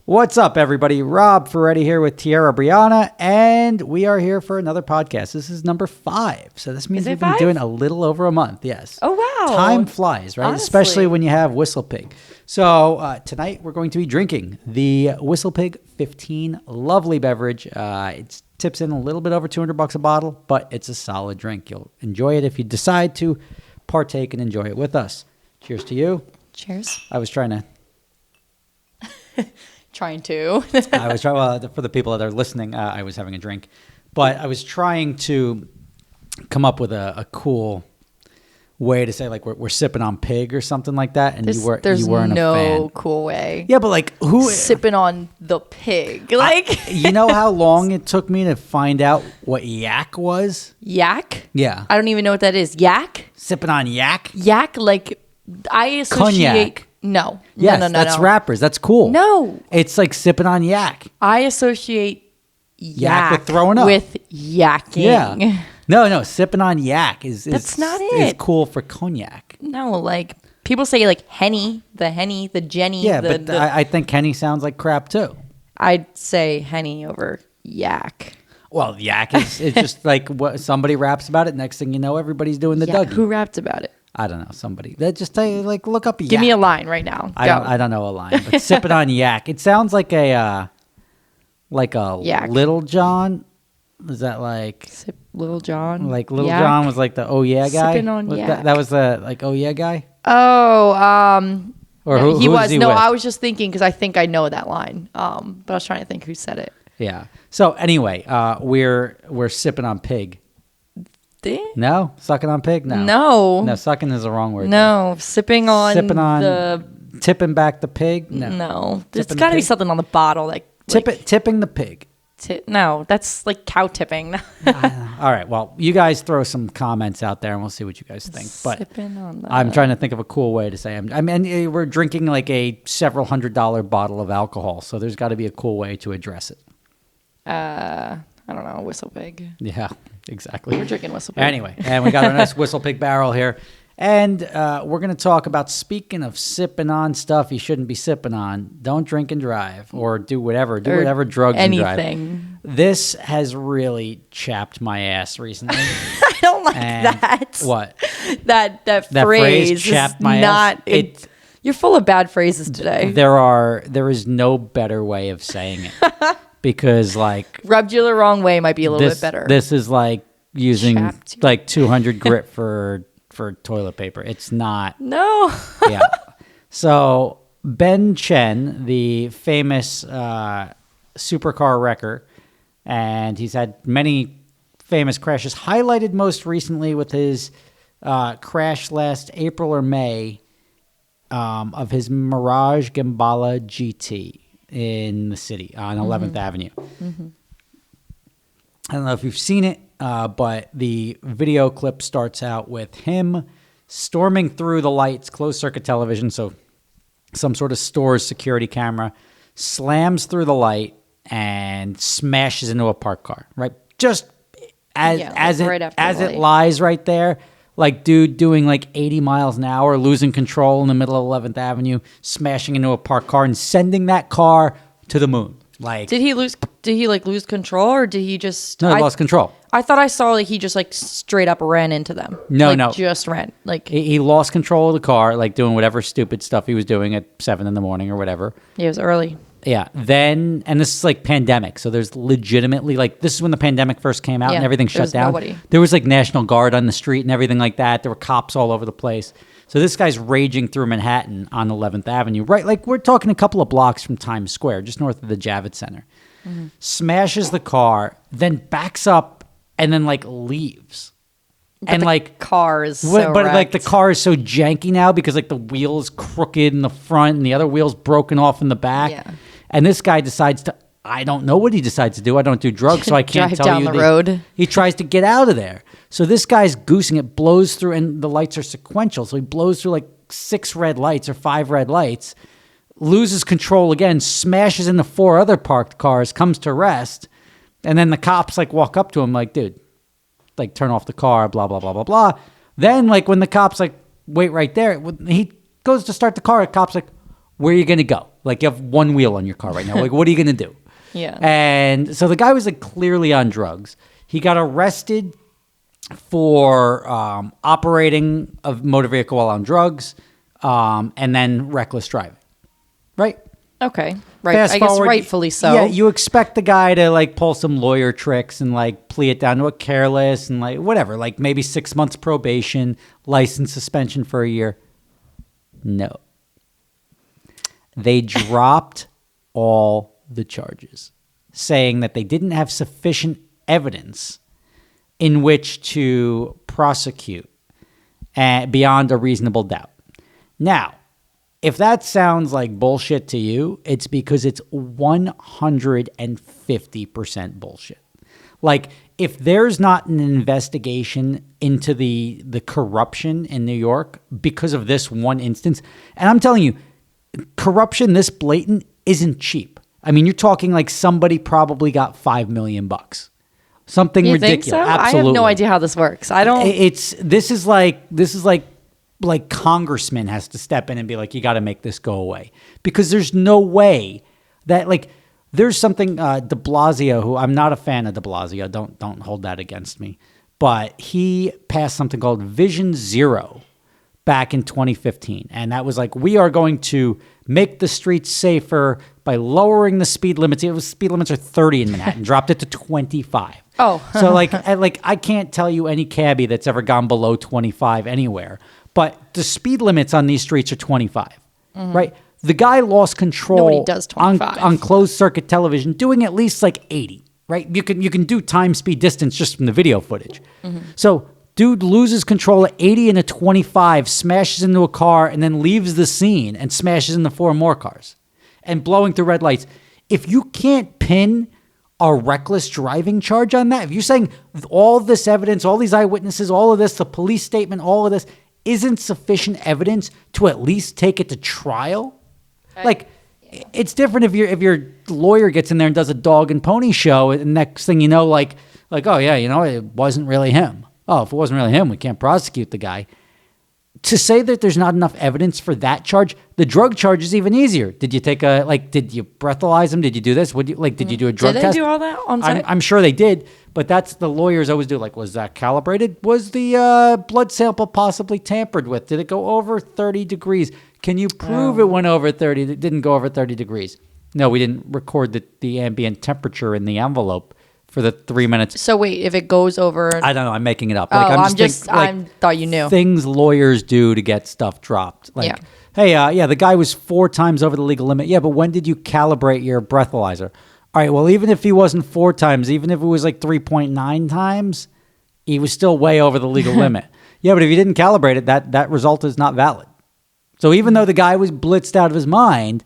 What's up, everybody? Rob Ferretti here with Tierra Brianna, and we are here for another podcast. This is number 5, so this means we've been doing a little over a month. Yes. Oh, wow. Time flies, right? Honestly. Especially when you have Whistle Pig. So tonight we're going to be drinking the Whistle Pig 15 lovely beverage. It tips in a little bit over $200 a bottle, but it's a solid drink. You'll enjoy it if you decide to partake and enjoy it with us. Cheers to you. Cheers. I was trying to... Well, for the people that are listening, I was having a drink, but I was trying to come up with a cool way to say, like, we're sipping on pig or something like that, and you weren't a fan. No cool way. Yeah, but like, who sipping on the pig? Like, you know how long it took me to find out what yak was? Yak? Yeah, I don't even know what that is. Yak? Sipping on yak? Yak, like, I associate. Cognac. No. Yes, no. that's rappers. That's cool. No. It's like sipping on yak. I associate yak with throwing up. with yakking. Yeah. No. Sipping on yak is That's not is it. cool for cognac. No, like, people say, like, Henny, the Jenny. Yeah, but I think Henny sounds like crap too. I'd say Henny over yak. Well, yak is it's just like what somebody raps about it. Next thing you know, everybody's doing the Dougie. Who rapped about it? I don't know. Somebody that just tell you, like, look up yak. Give me a line right now. I don't know a line, but sipping on yak. It sounds like a Yak. Little John. Is that like Little John? Like Little Yak. John was like the oh yeah guy. Sipping on yak. That was the like oh yeah guy. Oh, Or no, who was. he No, with? I was just thinking because I think I know that line. But I was trying to think who said it. Yeah. So anyway, we're sipping on pig. No, sucking on pig. No, sucking is the wrong word. No, sipping on the tipping back the pig. No, There's got to be something on the bottle that tipping the pig. No, that's like cow tipping. All right, well, you guys throw some comments out there, and we'll see what you guys think. But I'm trying to think of a cool way to say it. I mean, we're drinking like a several $100 bottle of alcohol, so there's got to be a cool way to address it. I don't know, Whistle Pig. Yeah, exactly. We're drinking Whistle Pig. Anyway, and we got our nice Whistle Pig barrel here. And we're going to talk about, speaking of sipping on stuff you shouldn't be sipping on, don't drink and drive or do whatever drugs anything. and drive. This has really chapped my ass recently. I don't like that. What? That phrase chapped is my not... ass? You're full of bad phrases today. There is no better way of saying it. Because, like... Rubbed you the wrong way might be a little bit better. This is like using like 200 grit for toilet paper. It's not. No. Yeah. So Chen, the famous supercar wrecker, and he's had many famous crashes, highlighted most recently with his crash last April or May of his Mirage Gambala GT in the city on 11th Avenue. Mm-hmm. I don't know if you've seen it, but the video clip starts out with him storming through the lights, closed circuit television, so some sort of store's security camera, slams through the light and smashes into a parked car, right? Just as it lies right there. Like, dude doing like 80 miles an hour, losing control in the middle of 11th Avenue, smashing into a parked car and sending that car to the moon. Like, did he lose control, or did he just... No, he lost control. I thought I saw like he just like straight up ran into them. No. Just ran. Like, he lost control of the car, like doing whatever stupid stuff he was doing at 7 a.m. or whatever. It was early. Yeah. Then, and this is like pandemic. So there's legitimately, like, this is when the pandemic first came out and everything shut down. Nobody. There was like National Guard on the street and everything like that. There were cops all over the place. So this guy's raging through Manhattan on 11th Avenue, right? Like, we're talking a couple of blocks from Times Square, just north of the Javits Center. Mm-hmm. Smashes the car, then backs up and then like leaves. But and the like car is like the car is so janky now because like the wheel is crooked in the front and the other wheel's broken off in the back. Yeah. And this guy decides to, I don't know what he decides to do. I don't do drugs, so I can't Drive tell down you. The road. He tries to get out of there. So this guy's goosing it, blows through, and the lights are sequential. So he blows through like 6 red lights or 5 red lights, loses control again, smashes into 4 other parked cars, comes to rest, and then the cops like walk up to him like, dude, like turn off the car, blah, blah, blah, blah, blah. Then like when the cops like, wait right there, he goes to start the car, the cop's like, where are you going to go? Like you have one wheel on your car right now. Like, what are you going to do? Yeah. And so the guy was like clearly on drugs. He got arrested for operating a motor vehicle while on drugs, and then reckless driving. Right? Okay. Right. Fast I guess forward, rightfully so. Yeah, you expect the guy to like pull some lawyer tricks and like plea it down to a careless and like whatever, like maybe 6 months probation, license suspension for a year. No. They dropped all the charges, saying that they didn't have sufficient evidence in which to prosecute beyond a reasonable doubt. Now, if that sounds like bullshit to you, it's because it's 150% bullshit. Like, if there's not an investigation into the corruption in New York because of this one instance, and I'm telling you, corruption this blatant isn't cheap. I mean, you're talking like somebody probably got $5 million. Something you ridiculous. Think so? Absolutely. I have no idea how this works. I don't. This is like Congressman has to step in and be like, you got to make this go away, because there's no way that like there's something de Blasio, who I'm not a fan of de Blasio. Don't hold that against me, but he passed something called Vision Zero back in 2015, and that was like, we are going to make the streets safer by lowering the speed limits. It was speed limits are 30 in Manhattan, dropped it to 25. Oh, so I can't tell you any cabbie that's ever gone below 25 anywhere. But the speed limits on these streets are 25, right? The guy lost control. Nobody does 25. on closed circuit television, doing at least like 80, right? You can do time, speed, distance just from the video footage. So dude loses control at 80 and a 25, smashes into a car, and then leaves the scene and smashes into 4 more cars and blowing through red lights. If you can't pin a reckless driving charge on that, if you're saying all this evidence, all these eyewitnesses, all of this, the police statement, all of this isn't sufficient evidence to at least take it to trial, like it's different if your lawyer gets in there and does a dog and pony show, and next thing you know, like oh yeah, you know, it wasn't really him. Oh, if it wasn't really him, we can't prosecute the guy. To say that there's not enough evidence for that charge, the drug charge is even easier. Did you take did you breathalyze him? Did you do this? Did you do a drug test? Did they do all that on site? I'm sure they did, but that's the lawyers always do. Like, was that calibrated? Was the blood sample possibly tampered with? Did it go over 30 degrees? Can you prove it went over 30? It didn't go over 30 degrees. No, we didn't record the ambient temperature in the envelope for the 3 minutes. So wait, if it goes over, I don't know. I'm making it up. I thought you knew. Things lawyers do to get stuff dropped. Like, hey, the guy was 4 times over the legal limit. Yeah, but when did you calibrate your breathalyzer? All right, well, even if he wasn't 4 times, even if it was like 3.9 times, he was still way over the legal limit. Yeah, but if you didn't calibrate it, that result is not valid. So even though the guy was blitzed out of his mind,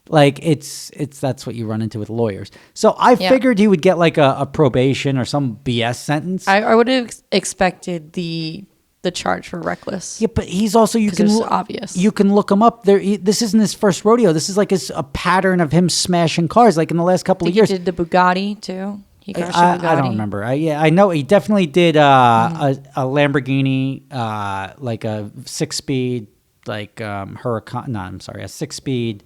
like it's that's what you run into with lawyers. So I figured he would get like a probation or some BS sentence. I would have expected the charge for reckless. Yeah, but he's also obvious. You can look him up. This isn't his first rodeo. This is like a pattern of him smashing cars. Like in the last couple of years, he did the Bugatti too. He crashed a Bugatti. I don't remember. I know he definitely did a Lamborghini, like a 6-speed, like Huracan. No, I'm sorry, a 6-speed.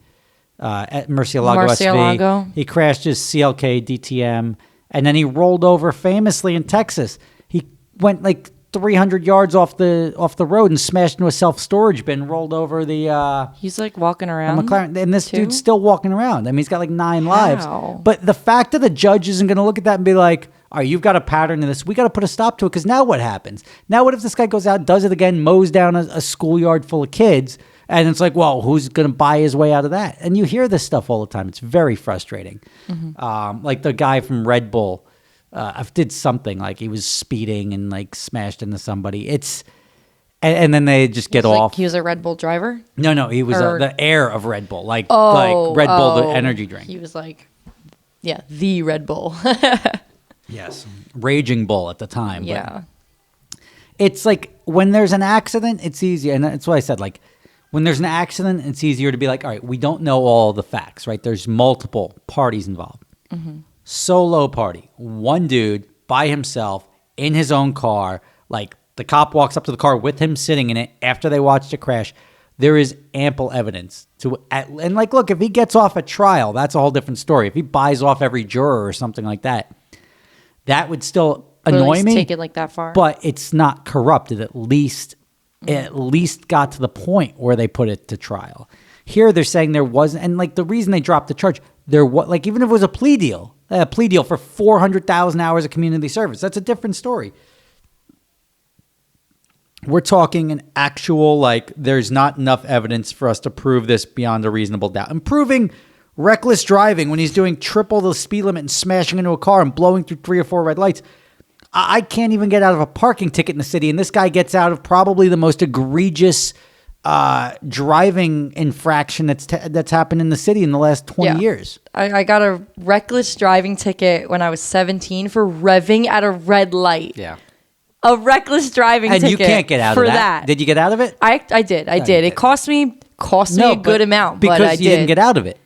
At Murcielago SV. He crashed his CLK DTM, and then he rolled over famously in Texas. He went like 300 yards off the road and smashed into a self-storage bin, rolled over the... He's like walking around? McLaren, and this dude's still walking around. I mean, he's got like 9 lives. How? But the fact that the judge isn't going to look at that and be like, all right, you've got a pattern in this. We got to put a stop to it, because now what happens? Now what if this guy goes out, does it again, mows down a schoolyard full of kids, and it's like, well, who's going to buy his way out of that? And you hear this stuff all the time. It's very frustrating. Like the guy from Red Bull did something, like he was speeding and like smashed into somebody. And then they just get off. Like he was a Red Bull driver? No, he was the heir of Red Bull, like Red Bull, the energy drink. He was like, the Red Bull. Yes, Raging Bull at the time. Yeah. But it's like when there's an accident, it's easier. And that's why I said, like, when there's an accident, it's easier to be like, all right, we don't know all the facts, right? There's multiple parties involved. Solo party. One dude by himself in his own car. Like the cop walks up to the car with him sitting in it after they watched it crash. There is ample evidence and like, look, if he gets off at trial, that's a whole different story. If he buys off every juror or something like that, that would still annoy me. Take it like that far, but it's not corrupted. It at least got to the point where they put it to trial. Here they're saying there wasn't, and like the reason they dropped the charge, like even if it was a plea deal for 400,000 hours of community service, that's a different story. We're talking an actual, like, there's not enough evidence for us to prove this beyond a reasonable doubt. And proving reckless driving when he's doing triple the speed limit and smashing into a car and blowing through 3 or 4 red lights. I can't even get out of a parking ticket in the city, and this guy gets out of probably the most egregious driving infraction that's happened in the city in the last 20 years. I got a reckless driving ticket when I was 17 for revving at a red light. Yeah. A reckless driving ticket. And you can't get out of that. Did you get out of it? I did. I did. It cost me a good amount, but I did. Because you didn't get out of it.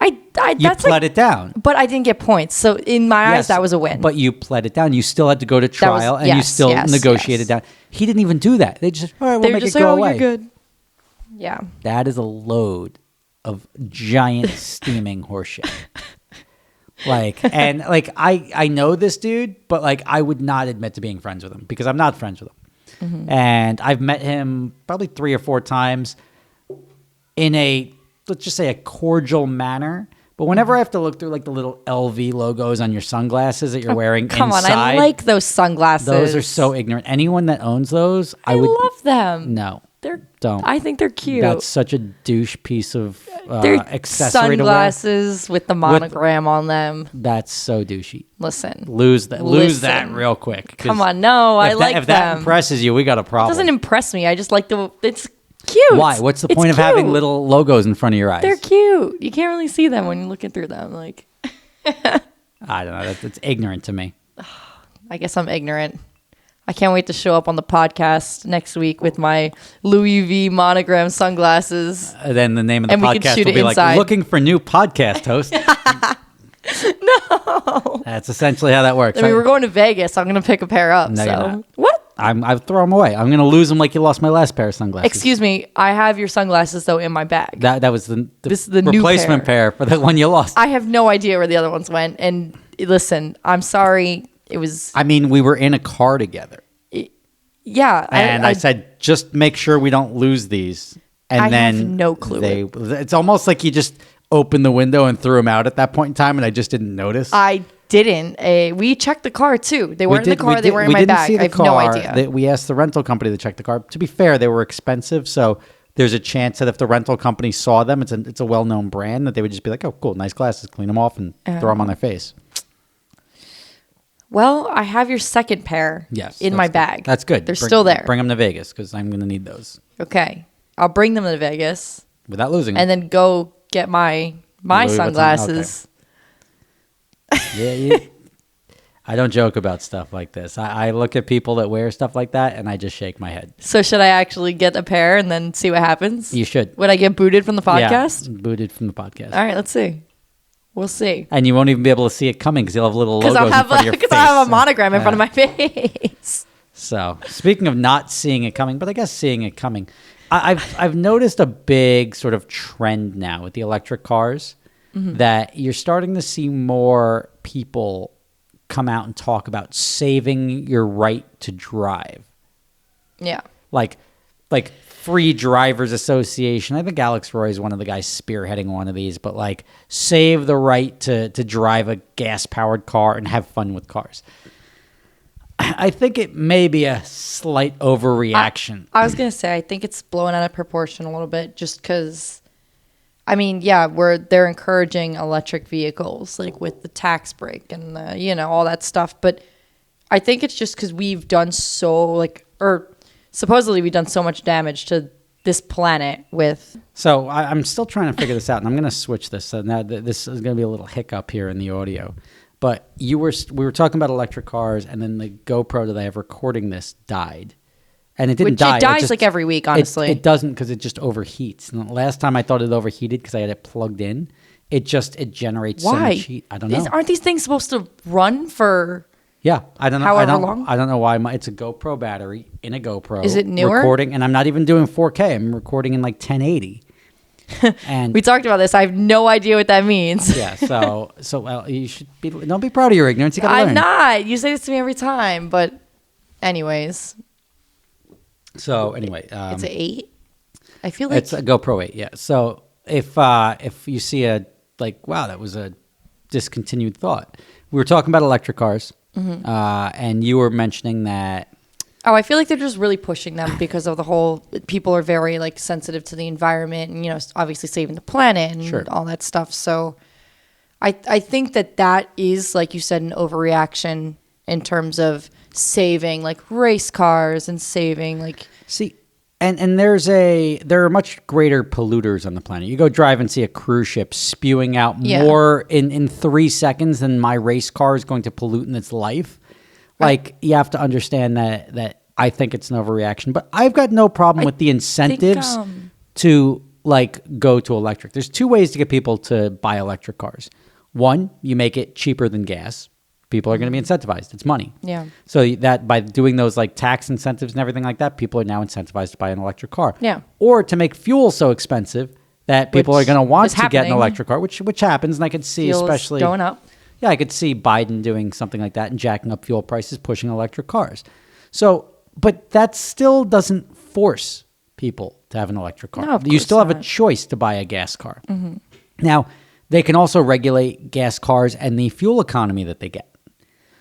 You pled it down. But I didn't get points. So in my eyes, that was a win. But you pled it down. You still had to go to trial, and you still negotiated down. He didn't even do that. They just, all right, we'll make it go away. You're good. Yeah. That is a load of giant steaming horseshit. I know this dude, but like I would not admit to being friends with him because I'm not friends with him. Mm-hmm. And I've met him probably 3 or 4 times in let's just say a cordial manner. But whenever I have to look through like the little LV logos on your sunglasses that you're wearing come inside. on, I like those sunglasses. Those are so ignorant. Anyone that owns those, I would love them. No. Don't. I think they're cute. That's such a douche piece of accessory sunglasses with the monogram on them. That's so douchey. Listen. Lose that real quick. Come on, no, I like them. If that impresses you, we got a problem. It doesn't impress me. I just like it's cute. Why? What's the point of having little logos in front of your eyes? They're cute. You can't really see them when you're looking through them. Like, I don't know. That's ignorant to me. I guess I'm ignorant. I can't wait to show up on the podcast next week with my Louis V monogram sunglasses. Then the name of the podcast will be like, looking for new podcast host. No. That's essentially how that works. I mean, we're going to Vegas. I'm going to pick a pair up. No, you're not. What? I throw them away. I'm going to lose them like you lost my last pair of sunglasses. Excuse me. I have your sunglasses, though, in my bag. That was the this is the replacement new pair for the one you lost. I have no idea where the other ones went. And listen, I'm sorry. It was... I mean, we were in a car together. Yeah. And I said, just make sure we don't lose these. And then have no clue. It's almost like you just opened the window and threw them out at that point in time, and I just didn't notice. I didn't. We checked the car, too. They weren't in the car. They were in my bag. I have no idea. We asked the rental company to check the car. To be fair, they were expensive, so there's a chance that if the rental company saw them, it's a well-known brand, that they would just be like, oh, cool, nice glasses, clean them off and throw them on their face. Well, I have your second pair in my bag. That's good. They're still there. Bring them to Vegas because I'm going to need those. Okay. I'll bring them to Vegas. Without losing them. And then go get my sunglasses. Okay. Yeah, I don't joke about stuff like this. I look at people that wear stuff like that, and I just shake my head. So should I actually get a pair and then see what happens? You should. Would I get booted from the podcast? Yeah, booted from the podcast. All right, let's see. We'll see. And you won't even be able to see it coming because you'll have little logos in front of your face. Because I'll have a monogram in front of my face. So, speaking of not seeing it coming, but I guess seeing it coming, I've noticed a big sort of trend now with the electric cars that you're starting to see more people come out and talk about saving your right to drive. Yeah. Like Free Drivers Association. I think Alex Roy is one of the guys spearheading one of these, but like save the right to drive a gas-powered car and have fun with cars. I think it may be a slight overreaction. I was going to say, I think it's blown out of proportion a little bit just because, I mean, yeah, they're encouraging electric vehicles, like with the tax break and all that stuff. But I think it's just because we've done supposedly we've done so much damage to this planet with... So I'm still trying to figure this out, and I'm going to switch this. So now this is going to be a little hiccup here in the audio. But we were talking about electric cars, and then the GoPro that I have recording this died. And it didn't die. It dies like every week, honestly. It doesn't because it just overheats. And the last time I thought it overheated because I had it plugged in, it generates so much heat. I don't know. Aren't these things supposed to run for... Yeah, I don't know. However long? I don't know why. It's a GoPro battery in a GoPro. Is it newer? Recording, and I'm not even doing 4K. I'm recording in like 1080. And We talked about this. I have no idea what that means. yeah, so well, you should be. Don't be proud of your ignorance. You gotta learn. I'm not. You say this to me every time, but anyways. So anyway, It's an 8. I feel like it's a GoPro 8. Yeah. So if you see wow, that was a discontinued thought. We were talking about electric cars, and you were mentioning that. Oh, I feel like they're just really pushing them because of the whole. People are very like sensitive to the environment, and obviously saving the planet and all that stuff. So, I think that is, like you said, an overreaction in terms of saving like race cars and saving like. See, and there are much greater polluters on the planet. You go drive and see a cruise ship spewing out more in 3 seconds than my race car is going to pollute in its life. Like, you have to understand that I think it's an overreaction, but I've got no problem with the incentives to like go to electric. There's 2 ways to get people to buy electric cars. One, you make it cheaper than gas. People are going to be incentivized. It's money. Yeah. So that by doing those like tax incentives and everything like that, people are now incentivized to buy an electric car. Yeah. Or to make fuel so expensive that people are going to want to get an happening. Electric car, which happens, and I could see Fuel's especially going up. Yeah, I could see Biden doing something like that and jacking up fuel prices, pushing electric cars. So, but that still doesn't force people to have an electric car. No, of You course still have a not. choice to buy a gas car. Now, they can also regulate gas cars and the fuel economy that they get.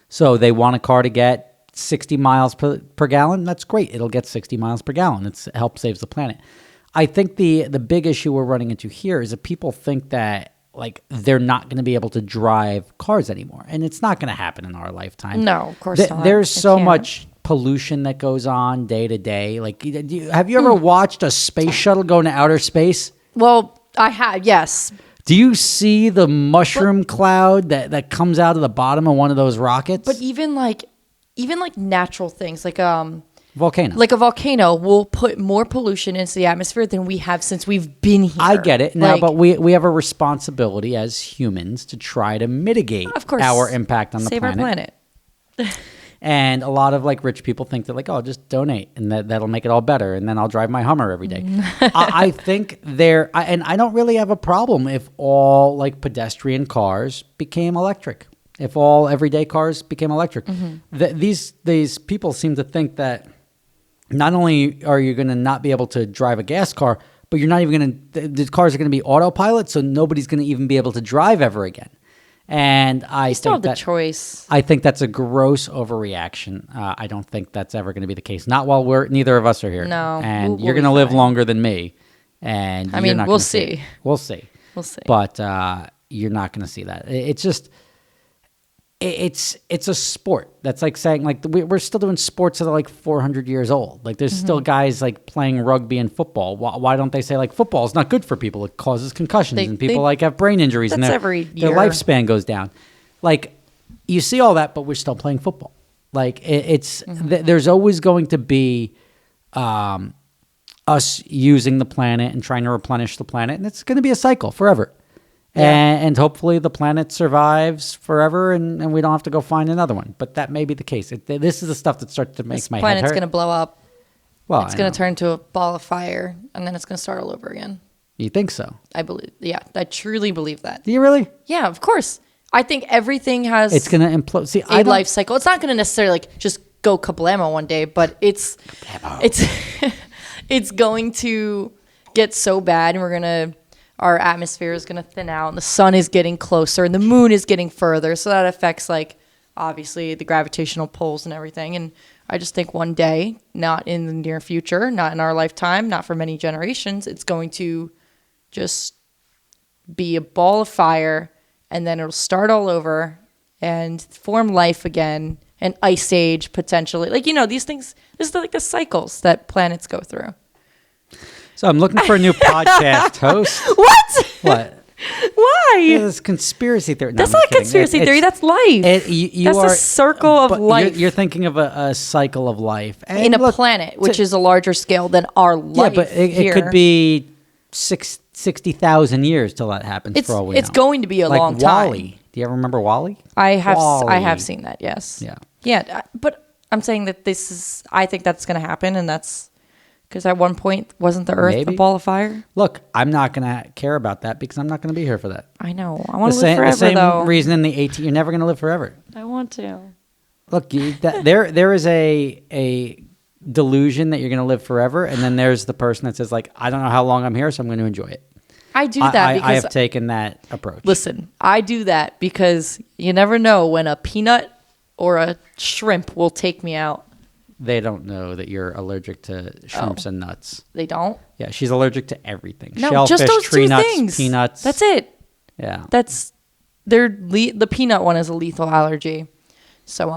So they want a car to get 60 miles per gallon. That's great. It'll get 60 miles per gallon. It helps saves the planet. I think the big issue we're running into here is that people think that like they're not going to be able to drive cars anymore, and it's not going to happen in our lifetime. No, of course not. There's It so can't. much pollution that goes on day to day. Like, have you ever watched a space shuttle go into outer space? Well, I have, yes. Do you see the mushroom cloud that comes out of the bottom of one of those rockets? But even like natural things like volcano. like a volcano will put more pollution into the atmosphere than we have since we've been here. I get it now, Like, but we have a responsibility as humans to try to mitigate of course, our impact on the save planet. our planet. And a lot of like rich people think that like, oh, just donate and that'll make it all better, and then I'll drive my Hummer every day. I think and I don't really have a problem if all like pedestrian cars became electric. If all everyday cars became electric. These people seem to think that not only are you going to not be able to drive a gas car, but you're not even going to, the cars are going to be autopilot, so nobody's going to even be able to drive ever again. And I You still think have the choice. I think that's a gross overreaction. I don't think that's ever going to be the case. Not while neither of us are here. No, and we'll you're be going to live fine. longer than me. And I you're mean, not we'll gonna see it. see. We'll see. We'll see. But you're not going to see that. It's just. It's a sport. That's like saying like we're still doing sports that are like 400 years old. Like there's still guys like playing rugby and football. Why don't they say like football is not good for people? It causes concussions and people like have brain injuries and That's their every their year. lifespan goes down. Like you see all that, but we're still playing football. Like there's always going to be us using the planet and trying to replenish the planet, and it's going to be a cycle forever. Yeah. And hopefully the planet survives forever and we don't have to go find another one. But that may be the case. This is the stuff that starts to make This my head planet's hurt. going to blow up. Well, It's going to turn to a ball of fire, and then it's going to start all over again. You think so? I believe. Yeah, I truly believe that. Do you really? Yeah, of course. I think everything has It's going to implode. See, a life cycle. It's not going to necessarily like just go kablamo one day, but it's it's going to get so bad, and our atmosphere is going to thin out, and the sun is getting closer, and the moon is getting further. So that affects like obviously the gravitational pulls and everything. And I just think one day, not in the near future, not in our lifetime, not for many generations, it's going to just be a ball of fire, and then it'll start all over and form life again, an ice age potentially. Like, these things, this is like the cycles that planets go through. So I'm looking for a new podcast host. What? What? Why? It's conspiracy theory. No, That's I'm not a kidding. conspiracy theory. That's life. That's a circle of but life. You're thinking of a cycle of life. And in a look, planet, which is a larger scale than our life. Yeah, but it could be 60,000 years till that happens for all we know. It's going to be a like long time. WALL-E. Do you ever remember Wall-E? I have Wall-E. seen that. Yes. Yeah. Yeah, but I'm saying that I think that's going to happen, and that's because at one point wasn't the Earth Maybe. a ball of fire? Look, I'm not going to care about that because I'm not going to be here for that. I know. I want to live The forever, same though. reason in the 18, you're never going to live forever. I want to. Look, there is a delusion that you're going to live forever, and then there's the person that says like, I don't know how long I'm here, so I'm going to enjoy it. I do that because I have taken that approach. Listen, I do that because you never know when a peanut or a shrimp will take me out. They don't know that you're allergic to shrimps and nuts. They don't? Yeah, she's allergic to everything. No, Shellfish, just those tree two nuts, things. peanuts. That's it. Yeah. The peanut one is a lethal allergy. So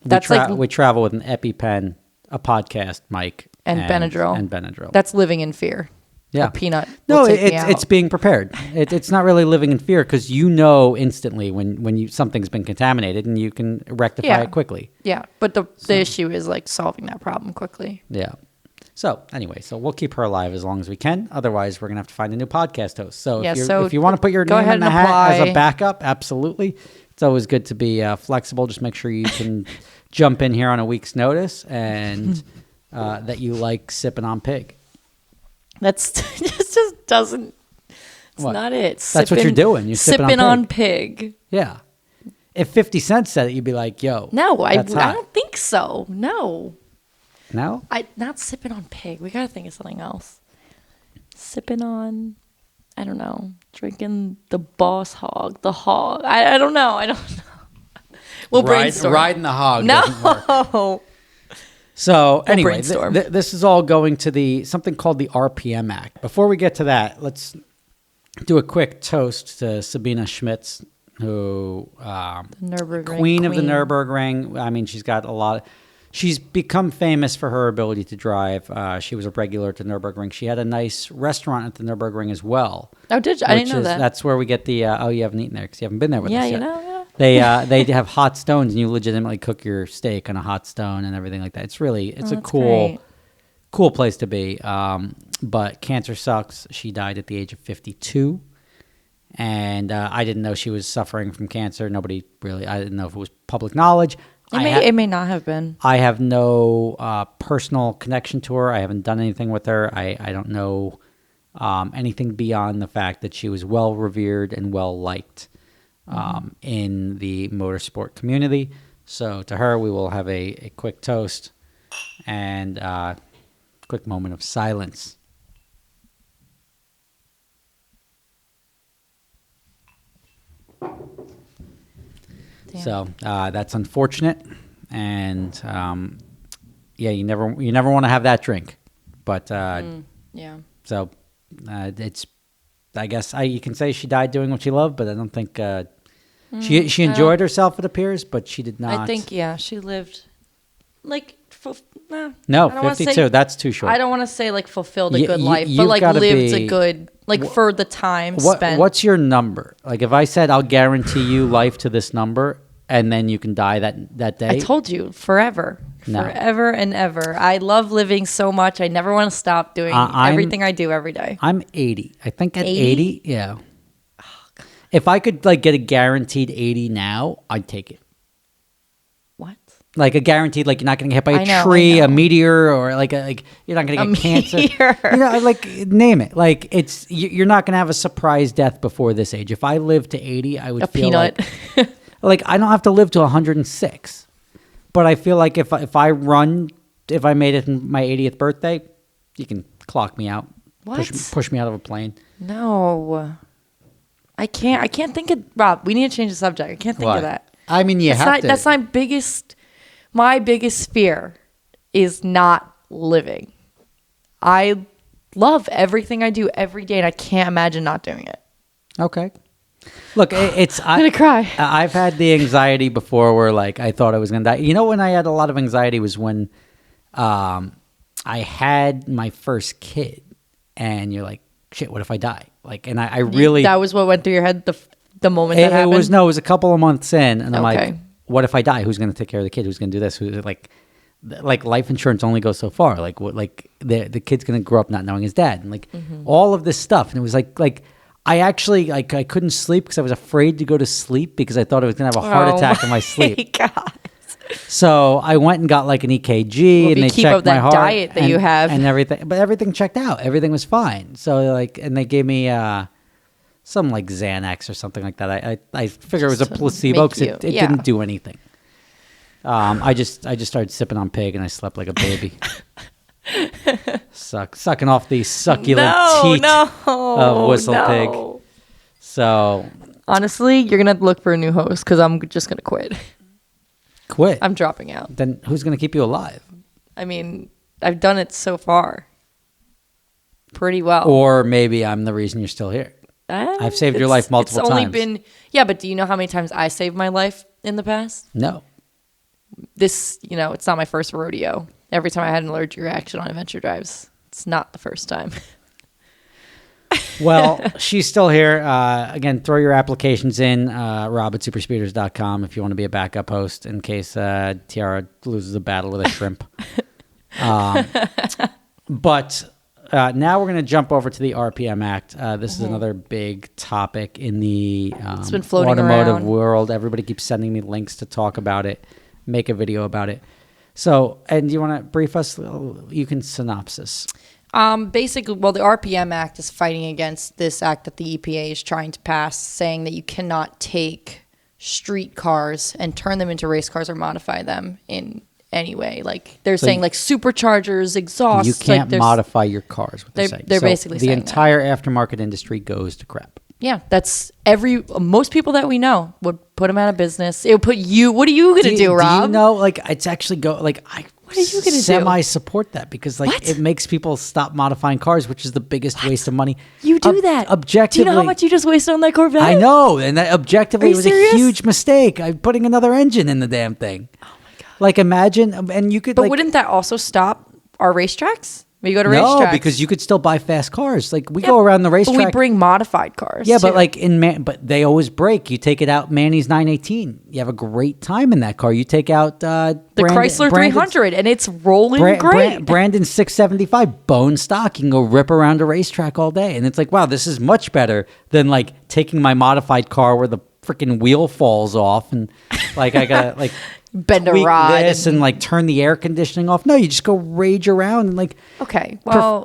that's we travel with an EpiPen, a podcast mic, and Benadryl. And Benadryl. That's living in fear. Yeah. A peanut. No, will take me out. it's being prepared. It's not really living in fear because you know instantly when something's been contaminated and you can rectify it quickly. Yeah, but the issue is like solving that problem quickly. Yeah. So anyway, we'll keep her alive as long as we can. Otherwise, we're gonna have to find a new podcast host. So if you want to put your name in the hat as a backup, absolutely. It's always good to be flexible. Just make sure you can jump in here on a week's notice and that you like sipping on pig. That's just doesn't. It's What? not it. That's what you're doing. You're sipping on pig. Yeah. If 50 Cent said it, you'd be like, yo. No, I that's hot. don't think so. No. No? Not sipping on pig. We got to think of something else. Sipping on, I don't know, drinking the boss hog, the hog. I don't know. I don't know. We'll brainstorm. Riding the hog doesn't work. No. So anyway, brainstorm. This is all going to something called the RPM Act. Before we get to that, let's do a quick toast to Sabine Schmitz, who queen of the Nürburgring. I mean, she's got a lot. She's become famous for her ability to drive. She was a regular at the Nürburgring. She had a nice restaurant at the Nürburgring as well. Oh, did you? I didn't know that. That's where we get the you haven't eaten there because you haven't been there with us yet. Yeah. They have hot stones, and you legitimately cook your steak on a hot stone and everything like that. It's a cool place to be. But cancer sucks. She died at the age of 52, and I didn't know she was suffering from cancer. I didn't know if it was public knowledge. It may not have been. I have no personal connection to her. I haven't done anything with her. I don't know anything beyond the fact that she was well revered and well liked. In the motorsport community. So to her, we will have a quick toast and quick moment of silence. Damn. So that's unfortunate, and you never want to have that drink, but yeah. So it's. I guess you can say she died doing what she loved, but I don't think she enjoyed herself. It appears, but she did not. I think she lived like no 52. That's too short. I don't want to say like fulfilled a good life, but like lived a good for the time spent. What's your number? Like if I said I'll guarantee you life to this number, and then you can die that day. I told you forever. No. Forever and ever. I love living so much. I never want to stop doing everything I do every day. I'm 80. I think at 80, yeah. Oh, if I could like get a guaranteed 80 now, I'd take it. What? Like a guaranteed, like you're not going to get hit by a tree, a meteor, or like you're not going to get cancer. You know, like name it. Like you're not going to have a surprise death before this age. If I lived to 80, I would feel peanut. like I don't have to live to 106. But I feel like if I made it in my 80th birthday, you can clock me out. What? Push me out of a plane. No. I can't think of, Rob, we need to change the subject. I can't think of that. I mean, That's my biggest fear is not living. I love everything I do every day, and I can't imagine not doing it. Okay. Look, I'm gonna cry. I've had the anxiety before where like I thought I was gonna die. You know when I had a lot of anxiety was when I had my first kid, and you're like, shit, what if I die? Like, and I really that was what went through your head the moment that happened. It was a couple of months in, and I'm like, what if I die? Who's gonna take care of the kid? Who's gonna do this? Who's like life insurance only goes so far. Like what? Like the kid's gonna grow up not knowing his dad, and like all of this stuff. And it was like I actually like I couldn't sleep because I was afraid to go to sleep because I thought I was gonna have a heart attack in my sleep. God. So I went and got like an EKG, Well, and if they you keep checked up that my heart diet that you have. and everything, but everything checked out. Everything was fine. So like, and they gave me some like Xanax or something like that. I figured it was a placebo because it didn't do anything. I just started sipping on pig and I slept like a baby. Sucking off the succulent teat of Whistle Pig. So honestly, you're gonna have to look for a new host because I'm just gonna quit. Quit. I'm dropping out. Then who's gonna keep you alive? I mean, I've done it so far pretty well. Or maybe I'm the reason you're still here. I've saved your life multiple times. But do you know how many times I saved my life in the past? No. This, it's not my first rodeo. Every time I had an allergic reaction on adventure drives, it's not the first time. Well, she's still here. Again, throw your applications in, rob@superspeeders.com if you want to be a backup host in case Tiara loses a battle with a shrimp. But now we're going to jump over to the RPM Act. This is another big topic in the it's been floating automotive around. world. Everybody keeps sending me links to talk about it, make a video about it. So, and do you want to brief us? You can synopsis. Basically, the RPM Act is fighting against this act that the EPA is trying to pass, saying that you cannot take street cars and turn them into race cars or modify them in any way. Like they're saying, like superchargers, exhaust. You can't modify your cars. What they're saying. They're basically the saying entire aftermarket industry goes to crap. Yeah, that's most people that we know would put them out of business. It would put you. What are you going to do, Rob? Do you know, like, it's actually what are you going to semi support that because it makes people stop modifying cars, which is the biggest waste of money. You do that. Objectively. Do you know how much you just wasted on that Corvette? I know. And that objectively it was a huge mistake. I'm putting another engine in the damn thing. Oh my God. Like imagine, and you could But wouldn't that also stop our racetracks? We go to racetracks. No, because you could still buy fast cars. Like we go around the racetrack. But we bring modified cars. Yeah, but like but they always break. You take it out Manny's 918. You have a great time in that car. You take out the Chrysler 300 and it's rolling great. Brandon's 675 bone stock. You can go rip around a racetrack all day. And it's like, wow, this is much better than like taking my modified car where the freaking wheel falls off and like I gotta like bend a rod and like turn the air conditioning off. No, you just go rage around and like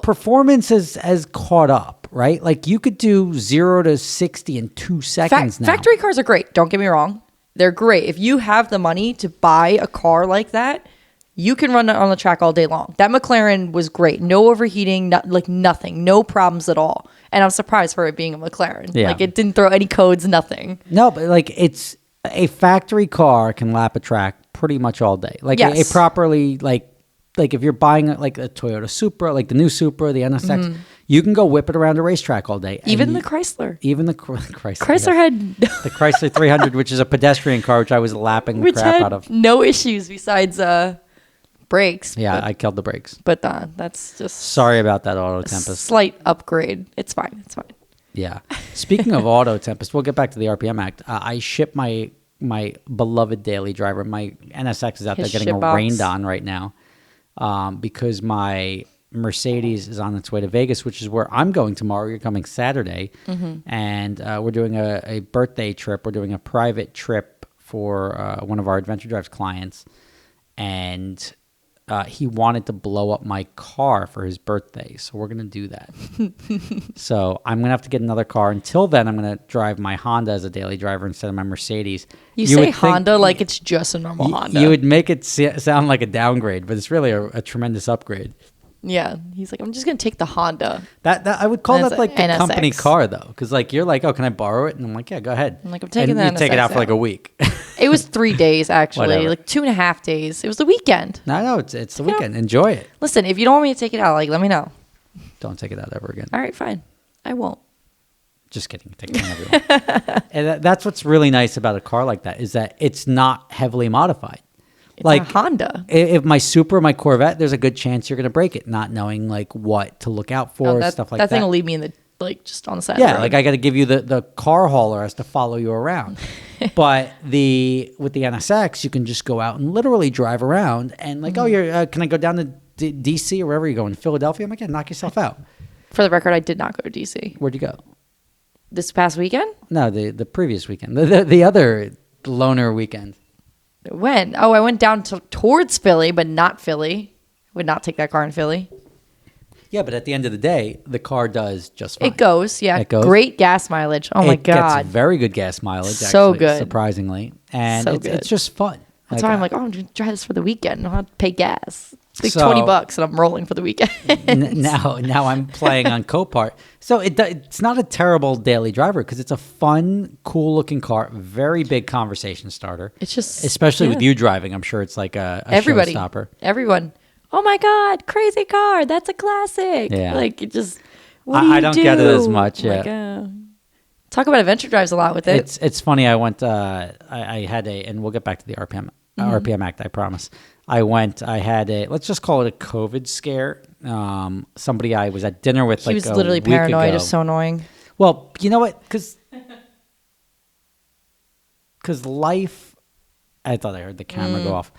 performance has caught up, right? Like you could do 0 to 60 in 2 seconds now. Factory cars are great. Don't get me wrong. They're great. If you have the money to buy a car like that, you can run it on the track all day long. That McLaren was great. No overheating, nothing. No problems at all. And I'm surprised for it being a McLaren. Yeah. Like it didn't throw any codes, nothing. No, but like it's a factory car can lap a track pretty much all day. Like a properly like if you're buying like a Toyota Supra, like the new Supra, the NSX, you can go whip it around a racetrack all day. Even the Chrysler. Even the Chrysler. Chrysler had the Chrysler 300, which is a pedestrian car, which I was lapping the crap out of. No issues besides brakes. Yeah, I killed the brakes. But that's just sorry about that, Auto Tempest. Slight upgrade. It's fine. Yeah. Speaking of Auto Tempest, we'll get back to the RPM Act. I shipped my beloved daily driver. My NSX is out there getting rained on right now because my Mercedes is on its way to Vegas, which is where I'm going tomorrow. You're coming Saturday. And we're doing a birthday trip. We're doing a private trip for one of our Adventure Drives clients. And he wanted to blow up my car for his birthday. So we're going to do that. So I'm going to have to get another car. Until then, I'm going to drive my Honda as a daily driver instead of my Mercedes. You say Honda like it's just a normal Honda. You would make it sound like a downgrade, but it's really a tremendous upgrade. Yeah. He's like, I'm just going to take the Honda. That I would call that like the NSX. company car, though. Because like you're like, oh, can I borrow it? And I'm like, yeah, go ahead. I'm like, I'm taking that. You take it out for like a week. It was 3 days, actually. Like 2.5 days. It was the weekend. No, it's the weekend. Enjoy it. Listen, if you don't want me to take it out, like, let me know. Don't take it out ever again. All right, fine. I won't. Just kidding. Take it whenever you want. And that's what's really nice about a car like that is that it's not heavily modified. It's like a Honda. If my Supra, my Corvette, there's a good chance you're going to break it, not knowing like what to look out for, stuff like that. That thing will leave me in the just on the side. Yeah, of the road. like I got to give you the car hauler has to follow you around. But with the NSX, you can just go out and literally drive around and like, oh, you're can I go down to DC or wherever you're going, Philadelphia? I'm like, yeah, knock yourself out. For the record, I did not go to DC. Where'd you go? This past weekend? No, the previous weekend. The other loner weekend. When? Oh, I went down towards Philly, but not Philly. Would not take that car in Philly. Yeah, but at the end of the day, the car does just fine. It goes, yeah. It goes. Great gas mileage. Oh, my God. It gets very good gas mileage, So actually, good. surprisingly. And So it's just fun. That's why I'm like, oh, I'm going to try this for the weekend. I'll have to pay gas. It's like So- $20 and I'm rolling for the weekend. Now I'm playing on Copart. So it's not a terrible daily driver because it's a fun, cool-looking car, very big conversation starter. It's just... Especially yeah. with you driving, I'm sure it's like a Everybody. showstopper. Everyone. Oh, my God. Crazy car. That's a classic. Yeah. Like, it just... What do you I don't get it as do? much, yeah. Like, talk about adventure drives a lot with it. It's funny. I went. I had and we'll get back to the RPM Act. I promise. I had let's just call it a COVID scare. Somebody I was at dinner with. He was literally paranoid. It's so annoying. Well, you know what? Because life. I thought I heard the camera go off.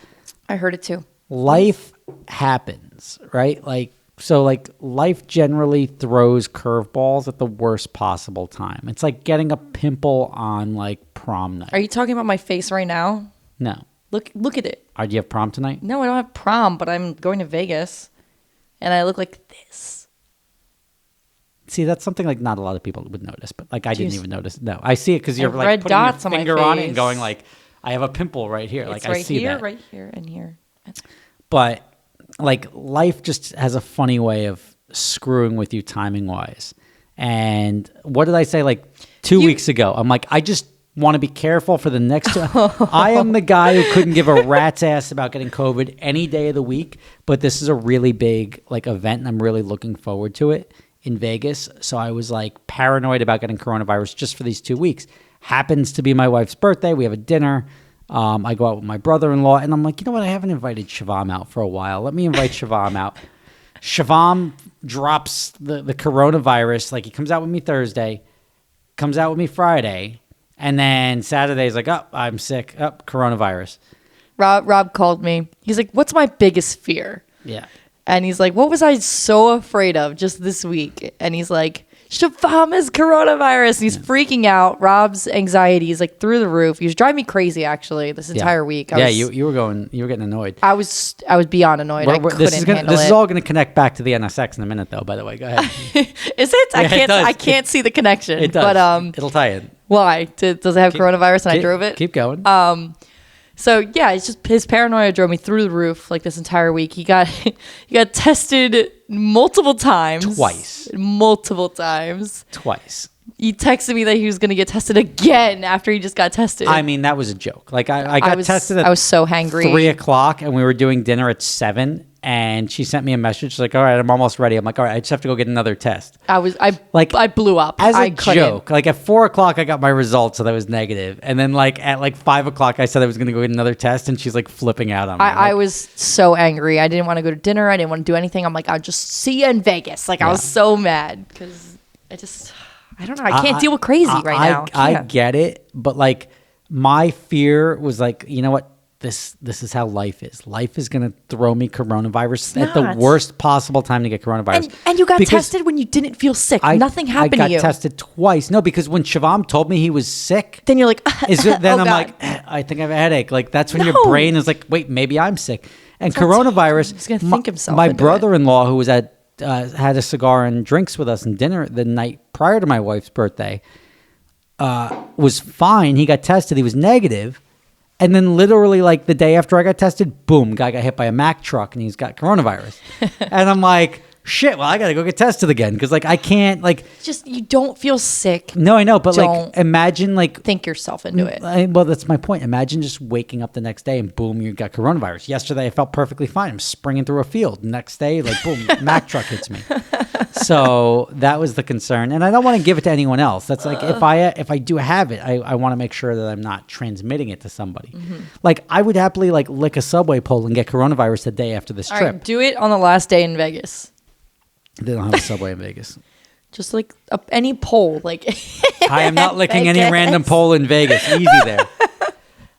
I heard it too. Life happens, right? Like life generally throws curveballs at the worst possible time. It's like getting a pimple on like prom night. Are you talking about my face right now? No. Look at it. Do you have prom tonight? No, I don't have prom, but I'm going to Vegas, and I look like this. See, that's something like not a lot of people would notice, but like I didn't Jeez. even notice. No, I see it because you're have like red putting your dots on my finger on it and face. going like, I have a pimple right here. It's Like right I see here, that. right here, and here. But like life just has a funny way of screwing with you timing wise. And what did I say like 2 weeks ago? I'm like, I just want to be careful for the next two. I am the guy who couldn't give a rat's ass about getting COVID any day of the week, but this is a really big like event and I'm really looking forward to it in Vegas. So I was like paranoid about getting coronavirus just for these 2 weeks. Happens to be my wife's birthday. We have a dinner. I go out with my brother-in-law, and I'm like, you know what? I haven't invited Shivam out for a while. Let me invite Shivam out. Shivam drops the coronavirus. Like, he comes out with me Thursday, comes out with me Friday, and then Saturday's like, oh, I'm sick. Oh, coronavirus. Rob called me. He's like, what's my biggest fear? Yeah. And he's like, what was I so afraid of just this week? And he's like, Shivam has coronavirus. And he's freaking out. Rob's anxiety is like through the roof. He was driving me crazy actually this entire week. You were getting annoyed. I was beyond annoyed. I couldn't handle this it. is all going to connect back to the NSX in a minute, though. By the way, go ahead. Is it? Yeah, it does. I can't see the connection. It does. But it'll tie in. why? Does it have coronavirus and I drove it? Keep going. So yeah, it's just his paranoia drove me through the roof like this entire week. He got tested multiple times. Multiple times. Twice. He texted me that he was going to get tested again after he just got tested. I mean, that was a joke. Like I got tested at I was so hangry. 3:00 and we were doing dinner at 7 and she sent me a message. She's like, all right, I'm almost ready. I'm like, all right, I just have to go get another test. I blew up. As I a couldn't. joke, like at 4:00 I got my results, so that was negative. And then like at like 5:00 I said I was going to go get another test and she's like flipping out on me. I was so angry. I didn't want to go to dinner. I didn't want to do anything. I'm like, I'll just see you in Vegas. Like I was so mad because I don't know. I can't deal with crazy right now. I get it, but like my fear was like, you know what? This is how life is. Life is going to throw me coronavirus at the worst possible time to get coronavirus. And you got tested when you didn't feel sick. Nothing happened to you. I got tested twice. No, because when Shivam told me he was sick, then you're like, I'm like, I think I have a headache. Like that's when your brain is like, wait, maybe I'm sick. And coronavirus. He's going to think himself. My brother-in-law, who was had a cigar and drinks with us and dinner the night prior to my wife's birthday, was fine. He got tested. He was negative. And then literally like the day after I got tested, boom, guy got hit by a Mack truck and he's got coronavirus. And I'm like, shit, well, I got to go get tested again. Because like I can't like. Just you don't feel sick. No, I know. But like imagine like. Think yourself into it. Well, that's my point. Imagine just waking up the next day and boom, you got coronavirus. Yesterday I felt perfectly fine. I'm springing through a field. Next day, like boom, Mack truck hits me. So that was the concern. And I don't want to give it to anyone else. That's like if I do have it, I want to make sure that I'm not transmitting it to somebody. Mm-hmm. Like I would happily like lick a subway pole and get coronavirus the day after this trip. Right, do it on the last day in Vegas. They don't have a subway in Vegas. Just like any pole. Like I am not licking any random pole in Vegas. Easy there.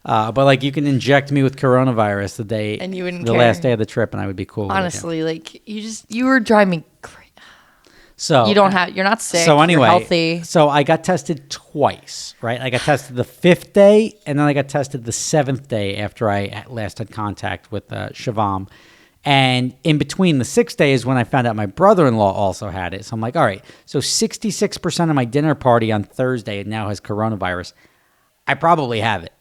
But like you can inject me with coronavirus the day and you wouldn't the care. last day of the trip and I would be cool. Honestly, like you were driving me crazy. So you're not sick. So anyway, you're healthy. So I got tested twice, right? I got tested the 5th day, and then I got tested the 7th day after I last had contact with Shivam. And in between the 6th day is when I found out my brother-in-law also had it. So I'm like, all right, so 66% of my dinner party on Thursday now has coronavirus. I probably have it.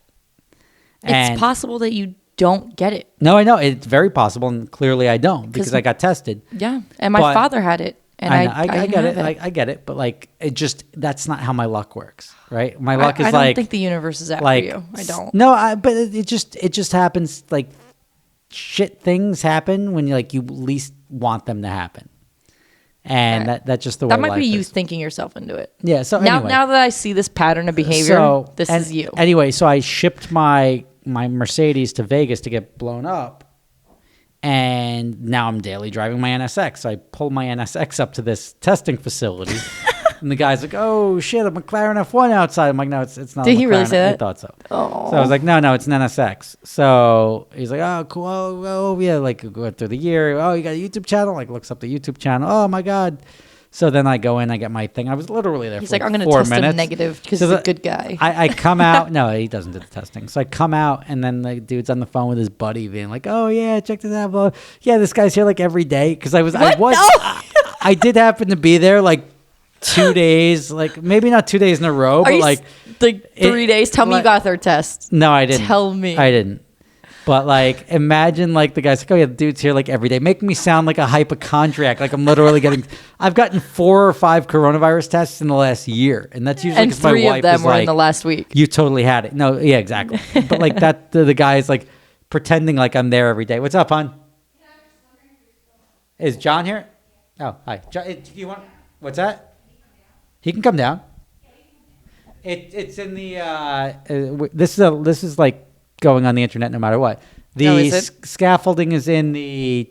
It's possible that you don't get it. No, I know. It's very possible, and clearly I don't because I got tested. Yeah, and my father had it. And I get it. I get it, but like that's not how my luck works, right? My luck is I don't think the universe is after you. I don't. No, but it just happens. Like shit things happen when you least want them to happen, and that's just the way. That might life be you is. thinking yourself into it. Yeah. So now anyway, that I see this pattern of behavior, this is you. Anyway, so I shipped my Mercedes to Vegas to get blown up. And now I'm daily driving my NSX. So I pull my NSX up to this testing facility. And the guy's like, oh, shit, a McLaren F1 outside. I'm like, no, it's not. Did he really say that? I thought so. Oh. So I was like, no, it's an NSX. So he's like, oh, cool. Oh, yeah, go through the year. Oh, you got a YouTube channel? Looks up the YouTube channel. Oh, my God. So then I go in, I get my thing. I was literally there He's for like, I'm going to 4 test minutes. him negative because he's a good guy. I come out. No, he doesn't do the testing. So I come out, and then the dude's on the phone with his buddy being like, oh, yeah, check this out. Blah. Yeah, this guy's here every day. Because I did happen to be there 2 days, maybe not 2 days in a row, but 3 days. Tell me you got a third test. No, I didn't. Tell me. I didn't. But imagine the guy's like, oh yeah, the dude's here every day, making me sound like a hypochondriac. I'm literally I've gotten 4 or 5 coronavirus tests in the last year, and that's usually because my wife is 3 of them were in the last week. You totally had it. No, yeah, exactly. But that, the guy's pretending I'm there every day. What's up, hon? Is John here? Oh, hi. John, do you want? What's that? He can come down. It's in the. This is going on the internet no matter what. The scaffolding is in the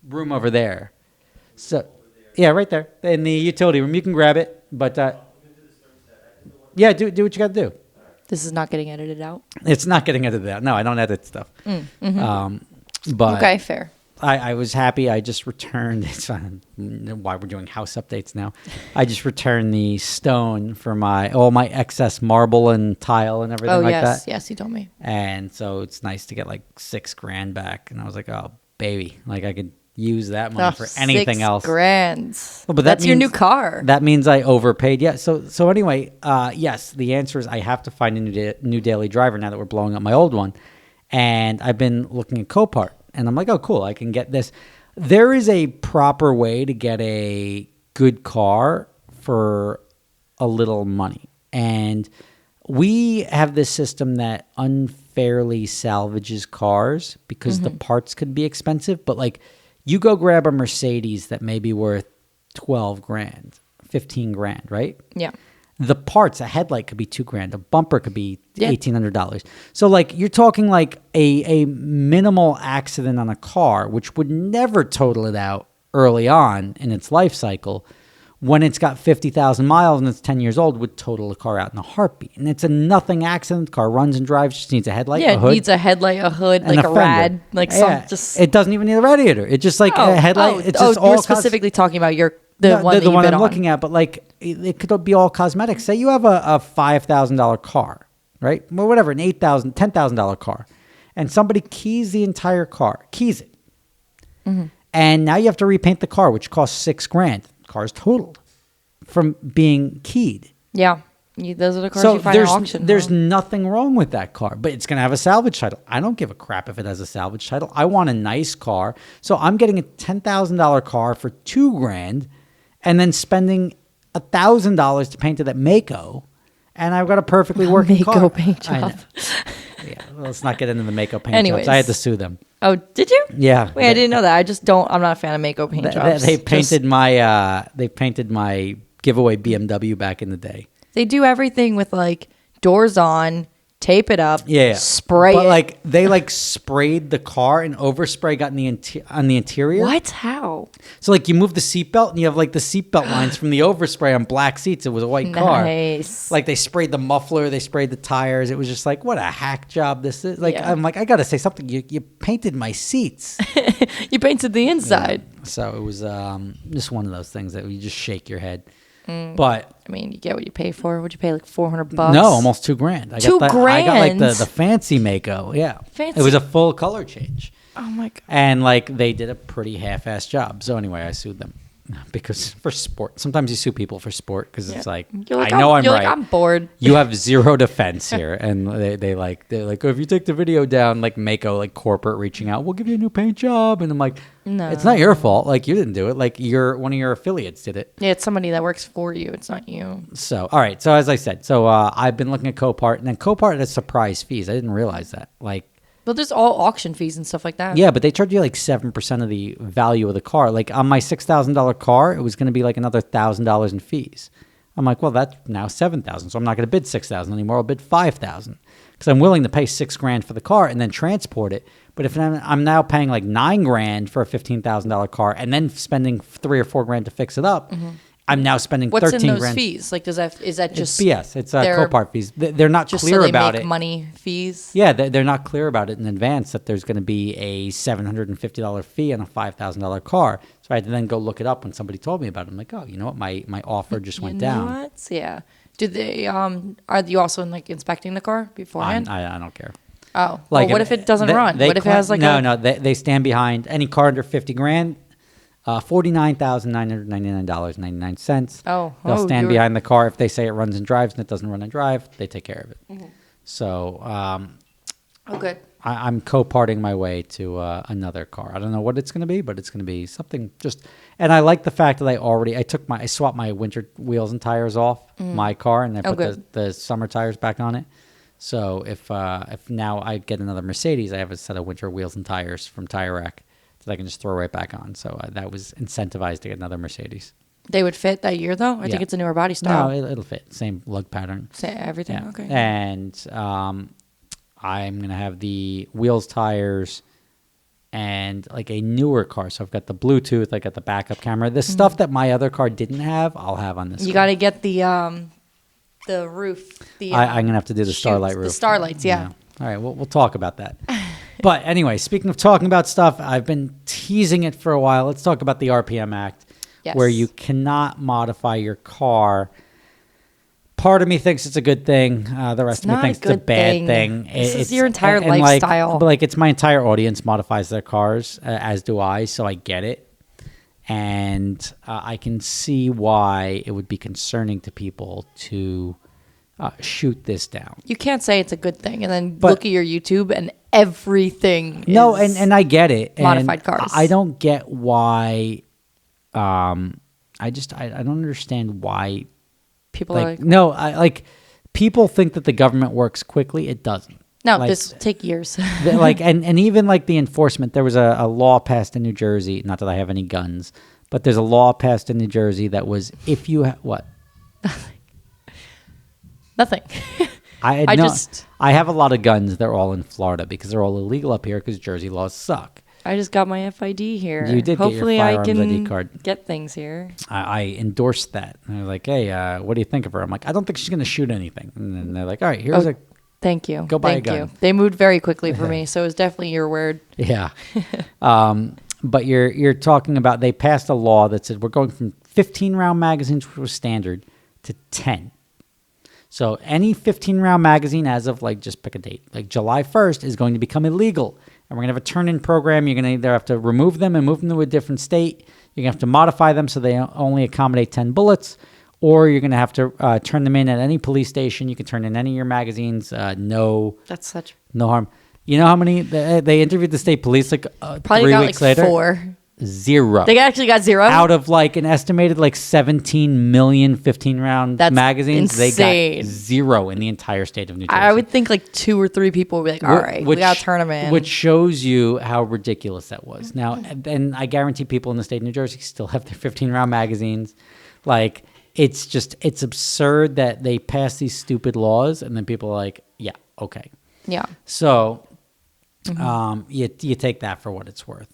room over there. So yeah, right there in the utility room. You can grab it, but yeah, do what you got to do. This is not getting edited out. It's not getting edited out. No, I don't edit stuff. But okay, fair. I was happy. I just returned. It's why we're doing house updates now. I just returned the stone for all my excess marble and tile and everything that. Yes, you told me. And so it's nice to get $6,000 back. And I was like, oh baby, I could use that money for anything else. $6,000. Well, but that's your new car. That means I overpaid. Yeah. So anyway, yes, the answer is I have to find a new daily driver now that we're blowing up my old one. And I've been looking at Copart. And I'm like, oh, cool, I can get this. There is a proper way to get a good car for a little money. And we have this system that unfairly salvages cars because the parts could be expensive. But you go grab a Mercedes that may be worth $12,000, $15,000, right? Yeah. The parts, a headlight could be $2,000, a bumper could be $1,800. So you're talking a minimal accident on a car, which would never total it out early on in its life cycle. When it's got 50,000 miles and it's 10 years old, would total a car out in a heartbeat. And it's a nothing accident. The car runs and drives, just needs a headlight, a hood. It needs a headlight, a hood, and a rad. It doesn't even need a radiator. It's just a headlight. It's just all you're specifically talking about the one I'm looking at, but it could be all cosmetics. Say you have a $5,000 car, right? Well, whatever, an $8,000, $10,000 car, and somebody keys the entire car, keys it, and now you have to repaint the car, which costs $6,000. The car's totaled from being keyed. Yeah. Those are the cars you find at auction. There's nothing wrong with that car, but it's going to have a salvage title. I don't give a crap if it has a salvage title. I want a nice car. So I'm getting a $10,000 car for $2,000 and then spending $1,000 to paint it at Mako. And I've got a perfectly working car. Mako paint job. Yeah, well, let's not get into the Mako paint jobs. I had to sue them. Oh, did you? Yeah. Wait, I didn't know that. I'm not a fan of Mako paint jobs. They painted my giveaway BMW back in the day. They do everything with doors on, tape it up, Yeah, spray but it. like they like sprayed the car and overspray got in the on the interior. What? How? So like you move the seatbelt and you have like the seatbelt lines from the overspray on black seats. It was a white car. Nice. Like they sprayed the muffler, they sprayed the tires. It was just like, what a hack job this is. Like Yeah. I'm like, I gotta say something. You painted my seats. You painted the inside. So it was just one of those things that you just shake your head. But I mean, you get what you pay for. Would you pay like $400? no, almost $2,000. I got I got like the fancy Mako. Yeah, Fancy. It was a full color change. Oh my god. And like they did a pretty half-assed job. So anyway, I sued them because for sport. Sometimes you sue people for sport because it's like, I know I'm you're right. Like, I'm bored. You have zero defense here, and they're like, oh, if you take the video down, like Mako, like corporate reaching out, we'll give you a new paint job, and I'm like, No. it's not your fault. Like you didn't do it. Like one of your affiliates did it. Yeah, it's somebody that works for you. It's not you. So all right. So as I said, I've been looking at Copart, and then Copart has surprise fees. I didn't realize that. Like. But there's all auction fees and stuff like that. Yeah, but they charge you like 7% of the value of the car. Like on my $6,000 car, it was going to be like another $1,000 in fees. I'm like, well, that's now $7,000, so I'm not going to bid $6,000 anymore. I'll bid $5,000 because I'm willing to pay $6,000 for the car and then transport it. But if I'm now paying like $9,000 for a $15,000 car and then spending $3,000 or $4,000 to fix it up, I'm now spending What's in those $13,000. fees? Like, is that just It's BS. It's they're- Copart fees. They're not just clear so they about make it. money fees? Yeah, they're not clear about it in advance that there's going to be a $750 fee on a $5,000 car. So I had to then go look it up when somebody told me about it. I'm like, oh, you know what? My offer just went down. What? Yeah. Do they? Are you also like inspecting the car beforehand? I don't care. Oh, Like, well, what if it doesn't run? they What if it has like no, they stand behind any car under $50,000. $49,999.99. They'll stand behind the car if they say it runs and drives and it doesn't run and drive. They take care of it. So Okay. I'm co-parting my way to another car. I don't know what it's going to be, but it's going to be something just. And I like the fact that I swapped my winter wheels and tires off my car, and I put the summer tires back on it. So if now I get another Mercedes, I have a set of winter wheels and tires from Tire Rack that I can just throw right back on. So that was incentivized to get another Mercedes. They would fit that year though. I think it's a newer body style. No, it'll fit. Same lug pattern. Say everything. Yeah. Okay. And I'm gonna have the wheels, tires, and like a newer car. So I've got the Bluetooth. I got the backup camera. The stuff that my other car didn't have, I'll have on this. You car. got to get the roof. I'm gonna have to do the Starlight roof. The Starlights, yeah. All right, we'll talk about that. But anyway, speaking of talking about stuff, I've been teasing it for a while. Let's talk about the RPM Act, where you cannot modify your car. Part of me thinks it's a good thing. The rest of me thinks it's a bad thing. This is your entire lifestyle. Like it's my entire audience modifies their cars, as do I, so I get it. And I can see why it would be concerning to people to shoot this down. You can't say it's a good thing and then look at your YouTube and everything is and I get it. Modified cars. I don't get why. I don't understand why people are like people think that the government works quickly. It doesn't. No, like, this will take years. and even like the enforcement, there was a law passed in New Jersey. Not that I have any guns, but there's a law passed in New Jersey that was if you what. Nothing. I have a lot of guns. They're all in Florida because they're all illegal up here because Jersey laws suck. I just got my FID here. You did Hopefully get your firearms I can ID card. get things here. I endorsed that. And I was like, hey, what do you think of her? I'm like, I don't think she's going to shoot anything. And then they're like, all right, here's a... Thank you. Go buy Thank a gun. you. They moved very quickly for me, so it was definitely your word. Yeah. But you're talking about they passed a law that said we're going from 15-round magazines, which was standard, to 10. So any 15-round magazine as of, like, just pick a date, like July 1st is going to become illegal. And we're going to have a turn-in program. You're going to either have to remove them and move them to a different state. You're going to have to modify them so they only accommodate 10 bullets. Or you're going to have to turn them in at any police station. You can turn in any of your magazines. No harm. You know how many? They interviewed the state police like probably 3 got weeks like later? 4. 0. They actually got 0? Out of like an estimated like 17 million 15-round magazines, insane. They got 0 in the entire state of New Jersey. I would think like 2 or 3 people would be like, all right, we got to turn them in. Which shows you how ridiculous that was. Now, and I guarantee people in the state of New Jersey still have their 15-round magazines. Like, it's absurd that they pass these stupid laws and then people are like, yeah, okay. Yeah. So you take that for what it's worth.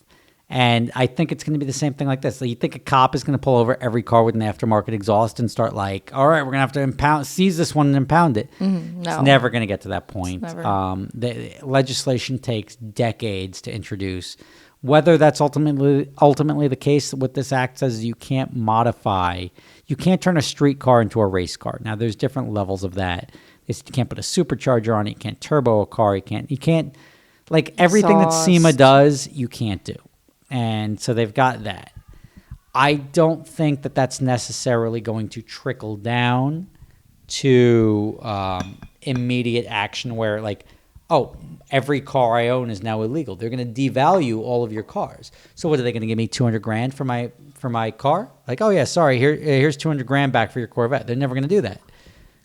And I think it's going to be the same thing like this. So you think a cop is going to pull over every car with an aftermarket exhaust and start like, all right, we're going to have to seize this one and impound it. No. It's never going to get to that point. Never. The legislation takes decades to introduce. Whether that's ultimately the case, what this act says is you can't turn a street car into a race car. Now, there's different levels of that. You can't put a supercharger on it. You can't turbo a car. You can't like everything that SEMA does, you can't do. And so they've got that. I don't think that that's necessarily going to trickle down to immediate action where like, oh, every car I own is now illegal. They're going to devalue all of your cars. So what are they going to give me $200,000 for my car? Like, oh yeah, sorry, here's $200,000 back for your Corvette. They're never going to do that.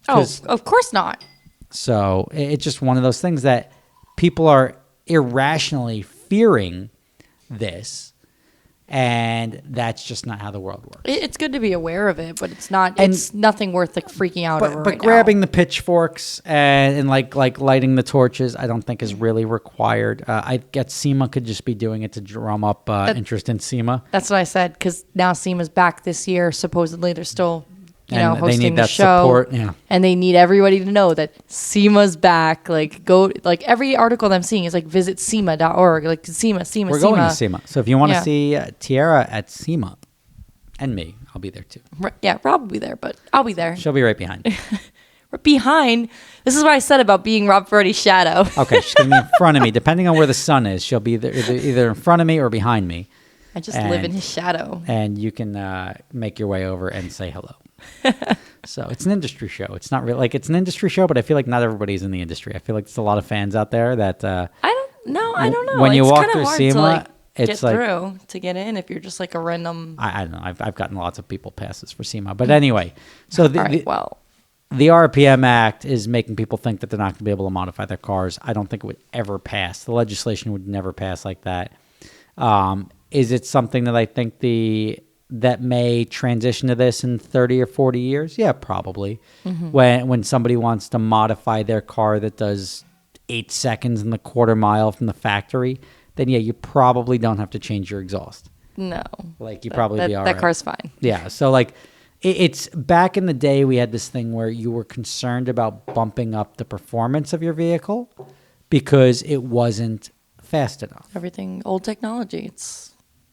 Oh, of course not. So it's just one of those things that people are irrationally fearing this, and that's just not how the world works. It's good to be aware of it, but it's not. It's nothing worth like freaking out over. But grabbing the pitchforks and like lighting the torches, I don't think is really required. I guess SEMA could just be doing it to drum up interest in SEMA. That's what I said, because now SEMA's back this year. Supposedly, they're still hosting they need the that show, support, yeah. And they need everybody to know that SEMA's back. Like every article that I'm seeing is like visit SEMA.org. Like SEMA. We're going to SEMA. So if you want to see Tiara at SEMA, and me, I'll be there too. Yeah, Rob will be there, but I'll be there. She'll be right behind. Behind. This is what I said about being Rob Ferretti's shadow. Okay, she's going to be in front of me. Depending on where the sun is, she'll be either in front of me or behind me. I just live in his shadow. And you can make your way over and say hello. So it's an industry show. It's not really like it's an industry show, but I feel like not everybody's in the industry. I feel like there's a lot of fans out there that I don't know. When you it's walk through hard SEMA, to, like, it's get like through to get in if you're just like a random. I don't know. I've gotten lots of people passes for SEMA, but anyway. So the RPM Act is making people think that they're not going to be able to modify their cars. I don't think it would ever pass. The legislation would never pass like that. Is it something that I think that may transition to this in 30 or 40 years? Yeah, probably. Mm-hmm. When somebody wants to modify their car that does 8 seconds in the quarter mile from the factory, then yeah, you probably don't have to change your exhaust. No. Like you probably be all right. That car's fine. Yeah. So like it's back in the day we had this thing where you were concerned about bumping up the performance of your vehicle because it wasn't fast enough. Everything old technology.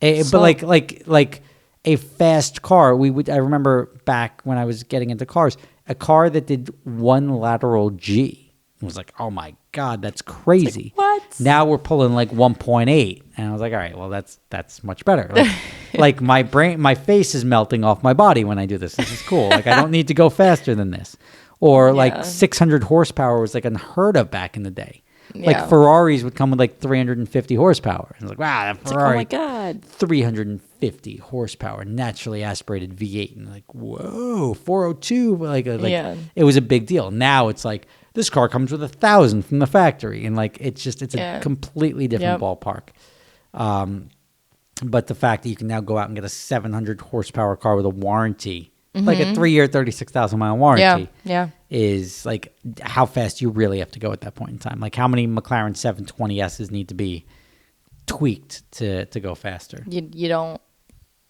But like a fast car, I remember back when I was getting into cars, a car that did one lateral G was like, oh my God, that's crazy. Like, what? Now we're pulling like 1.8. And I was like, all right, well, that's much better. Like my face is melting off my body when I do this. This is cool. Like I don't need to go faster than this. Or like 600 horsepower was like unheard of back in the day. Yeah. Like Ferraris would come with like 350 horsepower. And like, wow, that Ferrari, like, oh my God, 350 horsepower, naturally aspirated V8. And like, whoa, 402. Like it was a big deal. Now it's like, this car comes with 1,000 from the factory. And like, it's a completely different ballpark. But the fact that you can now go out and get a 700 horsepower car with a warranty, like a 3-year, 36,000 mile warranty, is like how fast you really have to go at that point in time. Like how many McLaren 720Ss need to be tweaked to go faster?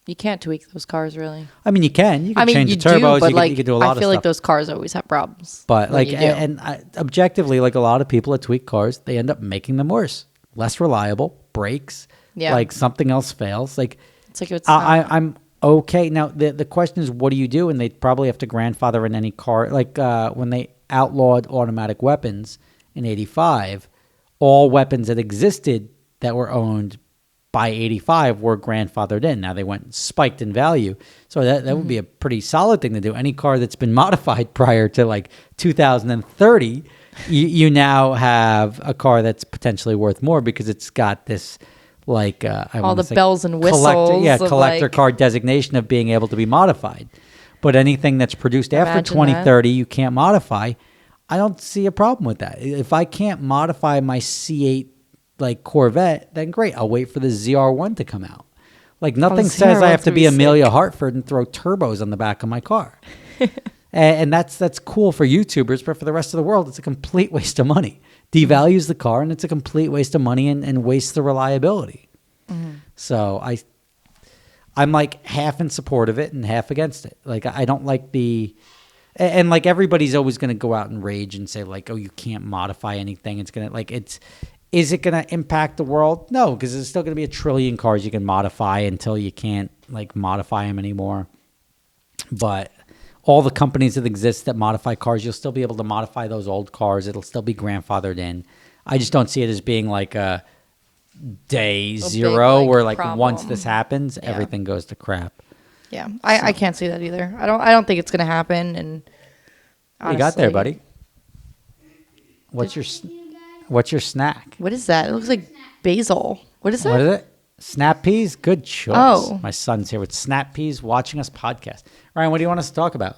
You can't tweak those cars really. I mean, you can. You can change the turbos. You can do a lot of stuff. I feel like those cars always have problems. But like, objectively, like a lot of people that tweak cars, they end up making them worse, less reliable, brakes. Yeah. Like something else fails. Like it's like I'm okay. Now the question is, what do you do? And they probably have to grandfather in any car. Like when they outlawed automatic weapons in '85, all weapons that existed that were owned by '85 were grandfathered in. Now they went spiked in value. So that would be a pretty solid thing to do. Any car that's been modified prior to like 2030, you now have a car that's potentially worth more because it's got this like all the bells and whistles, collector car designation of being able to be modified. But anything that's produced after 2030, you can't modify. I don't see a problem with that. If I can't modify my C8 like Corvette, then great. I'll wait for the ZR1 to come out. Like nothing says I have to be Amelia Hartford and throw turbos on the back of my car. And that's cool for YouTubers, but for the rest of the world, it's a complete waste of money. Devalues the car, and it's a complete waste of money and wastes the reliability. So I'm like half in support of it and half against it. Like I don't like and like everybody's always going to go out and rage and say like, oh, you can't modify anything. It's going to is it going to impact the world? No, because there's still going to be a trillion cars you can modify until you can't like modify them anymore. But all the companies that exist that modify cars, you'll still be able to modify those old cars. It'll still be grandfathered in. I just don't see it as being like a day zero where like problem. Once this happens, everything goes to crap. Yeah, I can't see that either. I don't think it's going to happen. And honestly, you got there, buddy. What's your snack? What is that? It looks like basil. What is that? What is it? Snap peas? Good choice. Oh. My son's here with snap peas watching us podcast. Ryan, what do you want us to talk about?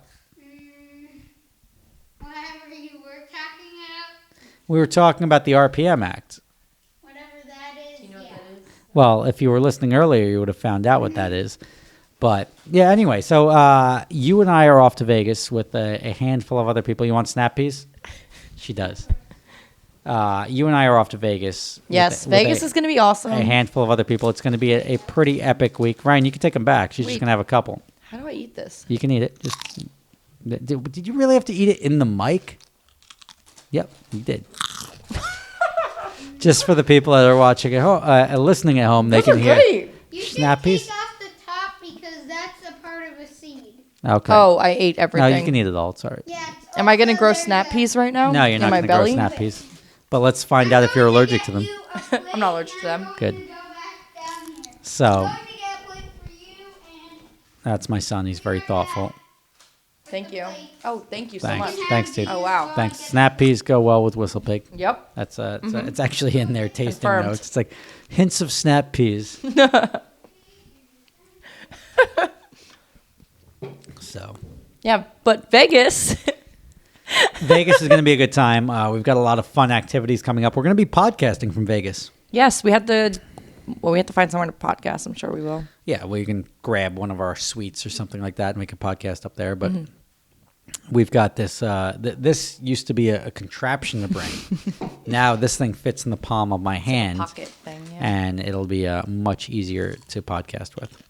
Whatever you were talking about. We were talking about the RPM Act. Whatever that is. Do you know what that is? Well, if you were listening earlier, you would have found out what that is. But yeah, anyway, so you and I are off to Vegas with a handful of other people. You want snap peas? She does. You and I are off to Vegas. Yes, Vegas is going to be awesome. A handful of other people. It's going to be a pretty epic week. Ryan, you can take them back. She's just going to have a couple. How do I eat this? You can eat it. Just did you really have to eat it in the mic? Yep, you did. Just for the people that are watching at home, listening at home, they can hear. Great. You should Snap peas? take off the top because that's a part of a seed. Okay. Oh, I ate everything. No, you can eat it all. It's all right. Yeah. Am I going to grow snap peas right now? No, you're not in my going to grow belly? snap peas. But let's find out if you're allergic to them. I'm not allergic to them. Good. So that's my son. He's very thoughtful. Thank you. Oh, thank you so Thanks. much. Thanks, dude. Oh, wow. Thanks. Snap peas go well with whistle pig. Yep. That's it's actually in their tasting Confirmed. notes. It's like hints of snap peas. So Yeah, but Vegas. Vegas is going to be a good time. We've got a lot of fun activities coming up. We're going to be podcasting from Vegas. Yes, we have to find somewhere to podcast. I'm sure we will. Yeah, well, you can grab one of our suites or something like that and make a podcast up there. But we've got this. This used to be a contraption to bring. Now this thing fits in the palm of my hand, Pocket thing, yeah. and it'll be much easier to podcast with.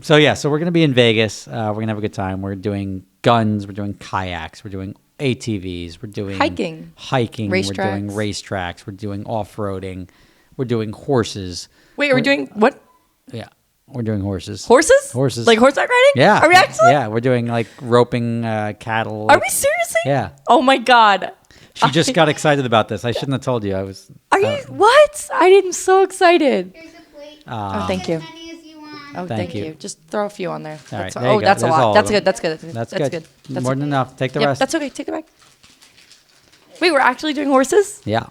So yeah, so we're going to be in Vegas. We're going to have a good time. We're doing guns. We're doing kayaks. We're doing ATVs. We're doing Hiking. We're doing Racetracks. racetracks. We're doing off-roading. We're doing horses. Wait, are we doing what? Yeah, we're doing horses. Horses? Horses. Like horseback riding? Yeah. Are we actually? Yeah, we're doing like roping cattle. Are we seriously? Yeah. Oh my God. She just got excited about this. I shouldn't have told you. I was. Are you? What? I'm so excited. Here's a plate. Oh, thank you. As many as you want. Oh, Thank thank you. you. Just throw a few on there. All right, That's there you oh, go. that's a There's all lot. of That's them. good. That's good. That's That's good. good. That's More okay. than enough. Take the Yep, rest. that's okay. Take it back. Wait, we're actually doing horses? Yeah.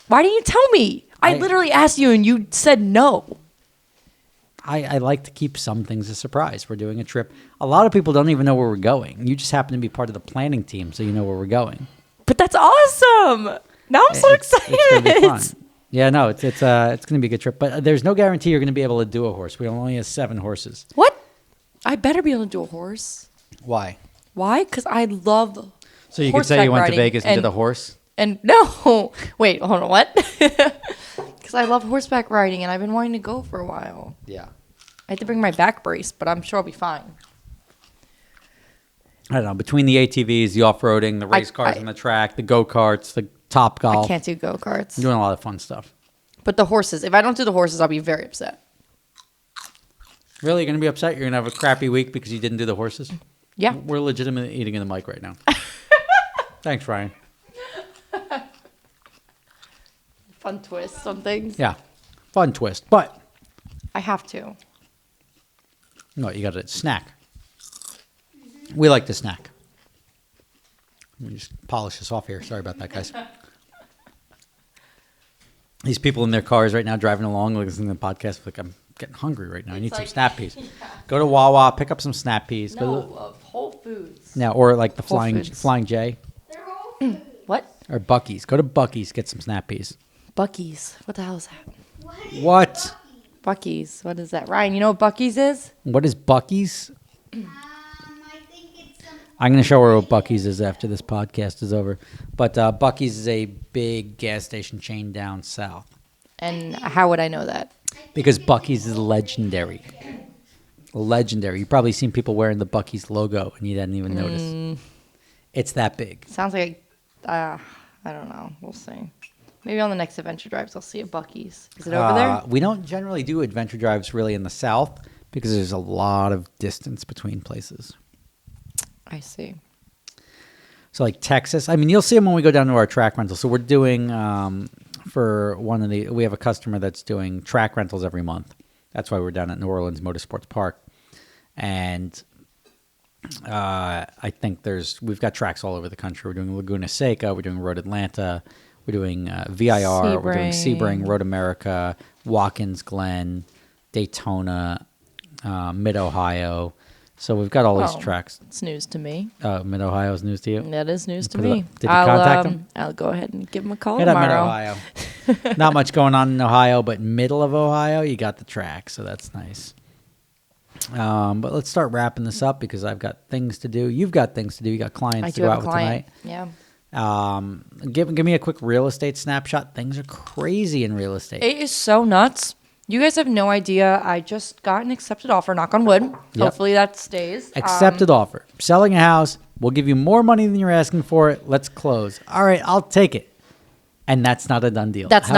Why didn't you tell me? I I- literally asked you and you said no. I like to keep some things a surprise. We're doing a trip. A lot of people don't even know where we're going. You just happen to be part of the planning team, so you know where we're going. But that's awesome. Now I'm so excited. It's gonna be fun. Yeah, no, it's going to be a good trip. But there's no guarantee you're going to be able to do a horse. We only have 7 horses. What? I better be able to do a horse. Why? Why? Because I love So you could say you horseback went to riding Vegas and did and- a horse? And no, wait, hold on, what? Because I love horseback riding and I've been wanting to go for a while. Yeah. I have to bring my back brace, but I'm sure I'll be fine. I don't know. Between the ATVs, the off-roading, the race cars I- on the track, the go-karts, the Top Golf. I can't do go-karts. You're doing a lot of fun stuff. But the horses, if I don't do the horses, I'll be very upset. Really? You're going to be upset? You're going to have a crappy week because you didn't do the horses? Yeah. We're legitimately eating in the mic right now. Thanks, Ryan. Fun twist on things. Yeah. Fun twist. But, I have to. no, you got to snack. We like to snack. Let me just polish this off here. Sorry about that, guys. These people in their cars right now driving along listening to the podcast, like, I'm getting hungry right now. I need some like- snap peas. Go to Wawa, pick up some snap peas. No, of Whole Foods. Now, or like the Whole Flying Foods. J They're whole food. What? or Bucky's. Go to Bucky's, get some snap peas. Bucky's. What the hell is that? What? Bucky's. What is that? Ryan, you know what Bucky's is? What is Bucky's? I think it's some. I'm going to show her what Buc-ee's is after this podcast is over. But Buc-ee's is a big gas station chain down south. And how would I know that? Because Buc-ee's is legendary. Legendary. You've probably seen people wearing the Buc-ee's logo and you didn't even notice. It's that big. Sounds like, I don't know. We'll see. Maybe on the next adventure drives, I'll see a Buc-ee's. Is it over there? We don't generally do adventure drives really in the south because there's a lot of distance between places. I see. So like Texas, I mean, you'll see them when we go down to our track rental. So we're doing we have a customer that's doing track rentals every month. That's why we're down at New Orleans Motorsports Park. And I think we've got tracks all over the country. We're doing Laguna Seca, we're doing Road Atlanta, we're doing VIR, we're doing Sebring, Road America, Watkins Glen, Daytona, Mid-Ohio. So we've got all these tracks. It's news to me. Mid-Ohio is news to you? That is news to me. Did you contact them? I'll go ahead and give them a call Hit up tomorrow. Mid-Ohio. Not much going on in Ohio, but middle of Ohio, you got the track, so that's nice. But let's start wrapping this up because I've got things to do. You've got things to do. You got clients to go out with tonight. Yeah. Give me a quick real estate snapshot. Things are crazy in real estate. It is so nuts. You guys have no idea. I just got an accepted offer, knock on wood. Yep. Hopefully that stays. Accepted offer. Selling a house. We'll give you more money than you're asking for it. Let's close. All right, I'll take it. And that's not a done deal. That is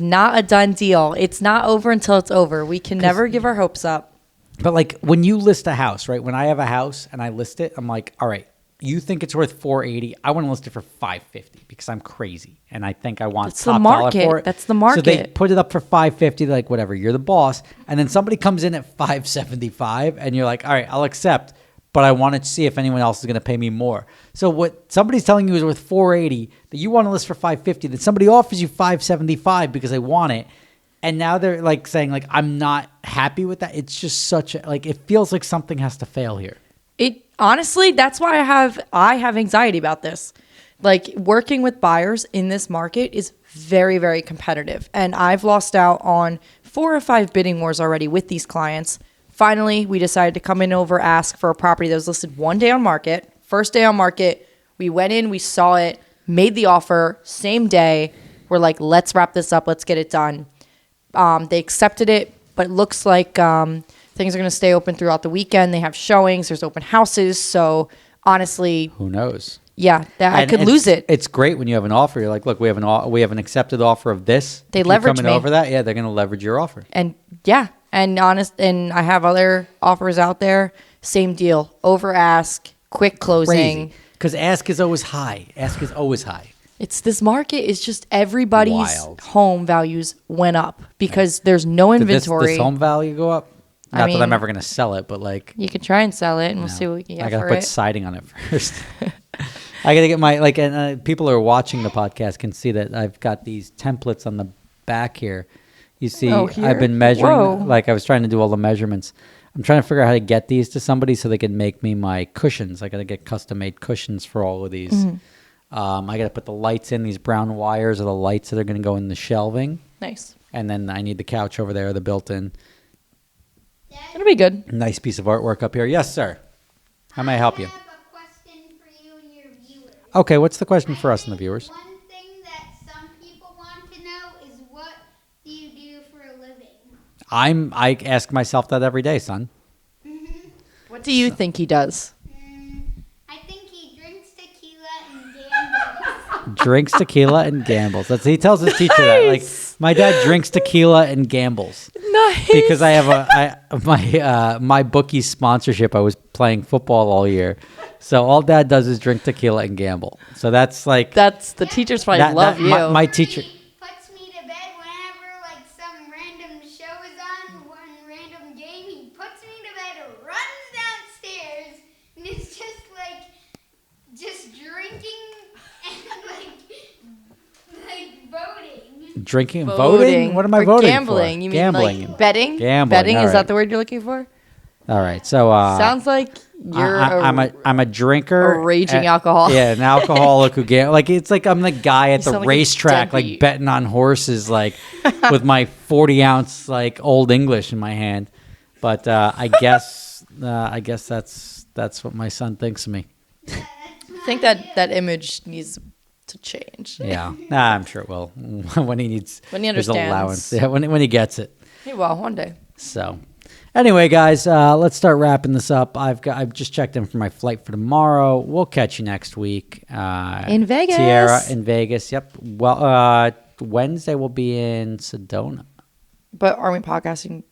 not a done deal. It's not over until it's over. We can never give our hopes up. But like when you list a house, right? When I have a house and I list it, I'm like, all right, you think it's worth $480. I want to list it for $550 because I'm crazy and I think I want top dollar for it. That's the market. So they put it up for $550. They're like, whatever, you're the boss. And then somebody comes in at $575 and you're like, all right, I'll accept, but I want to see if anyone else is going to pay me more. So what somebody's telling you is worth $480 that you want to list for $550, that somebody offers you $575 because they want it. And now they're like saying like, I'm not happy with that. It's just it feels like something has to fail here. It honestly, that's why I have anxiety about this. Like working with buyers in this market is very, very competitive. And I've lost out on 4 or 5 bidding wars already with these clients. Finally, we decided to come in over, ask for a property that was listed one day on market. First day on market, we went in, we saw it, made the offer, same day. We're like, let's wrap this up, let's get it done. They accepted it, but it looks like things are going to stay open throughout the weekend. They have showings. There's open houses. So honestly, who knows? Yeah, I could lose it. It's great when you have an offer. You're like, look, we have an accepted offer of this. They leverage coming over that. Yeah, they're going to leverage your offer. And yeah, and I have other offers out there. Same deal. Over ask, quick closing. Because ask is always high. Ask is always high. It's this market is just everybody's home values went up because there's no inventory. Did this home value go up? Not that I'm ever going to sell it, but like you can try and sell it, and we'll see what we can get. I got to put siding on it first. I got to get my and people who are watching the podcast can see that I've got these templates on the back here. You see, I've been measuring. Whoa. Like I was trying to do all the measurements. I'm trying to figure out how to get these to somebody so they can make me my cushions. I got to get custom made cushions for all of these. Mm-hmm. I got to put the lights in. These brown wires are the lights that are going to go in the shelving. Nice. And then I need the couch over there, the built-in. It'll be good. Nice piece of artwork up here. Yes, sir. How may I help you? I have a question for you and your viewers. Okay, what's the question for us and the viewers? One thing that some people want to know is what do you do for a living? I ask myself that every day, son. What do you think he does? I think he drinks tequila and gambles. Drinks tequila and gambles. He tells his teacher that. Like, my dad drinks tequila and gambles. Nice. Because I have my bookie sponsorship. I was playing football all year, so all dad does is drink tequila and gamble. So that's like the teachers probably love you. My teacher Puts me to bed whenever like some random show is on, one random game. He puts me to bed, runs downstairs, and it's just drinking and like voting. Drinking and voting? What am I voting gambling. for? You mean gambling. like betting? Gambling. Betting, is right. that the word you're looking for? All right. So sounds like you're I'm a drinker. A raging alcoholic. Yeah, an alcoholic who like it's like I'm the guy at the racetrack like betting on horses like with my 40-ounce like Old English in my hand. But I guess that's That's what my son thinks of me. I think that image needs to change. Yeah, I'm sure it will when he needs When he his understands. allowance. Yeah, when he gets it. Hey, well, one day. So, anyway, guys, let's start wrapping this up. I've just checked in for my flight for tomorrow. We'll catch you next week. In Vegas. Tierra in Vegas. Yep. Well, Wednesday we'll be in Sedona. But aren't we podcasting?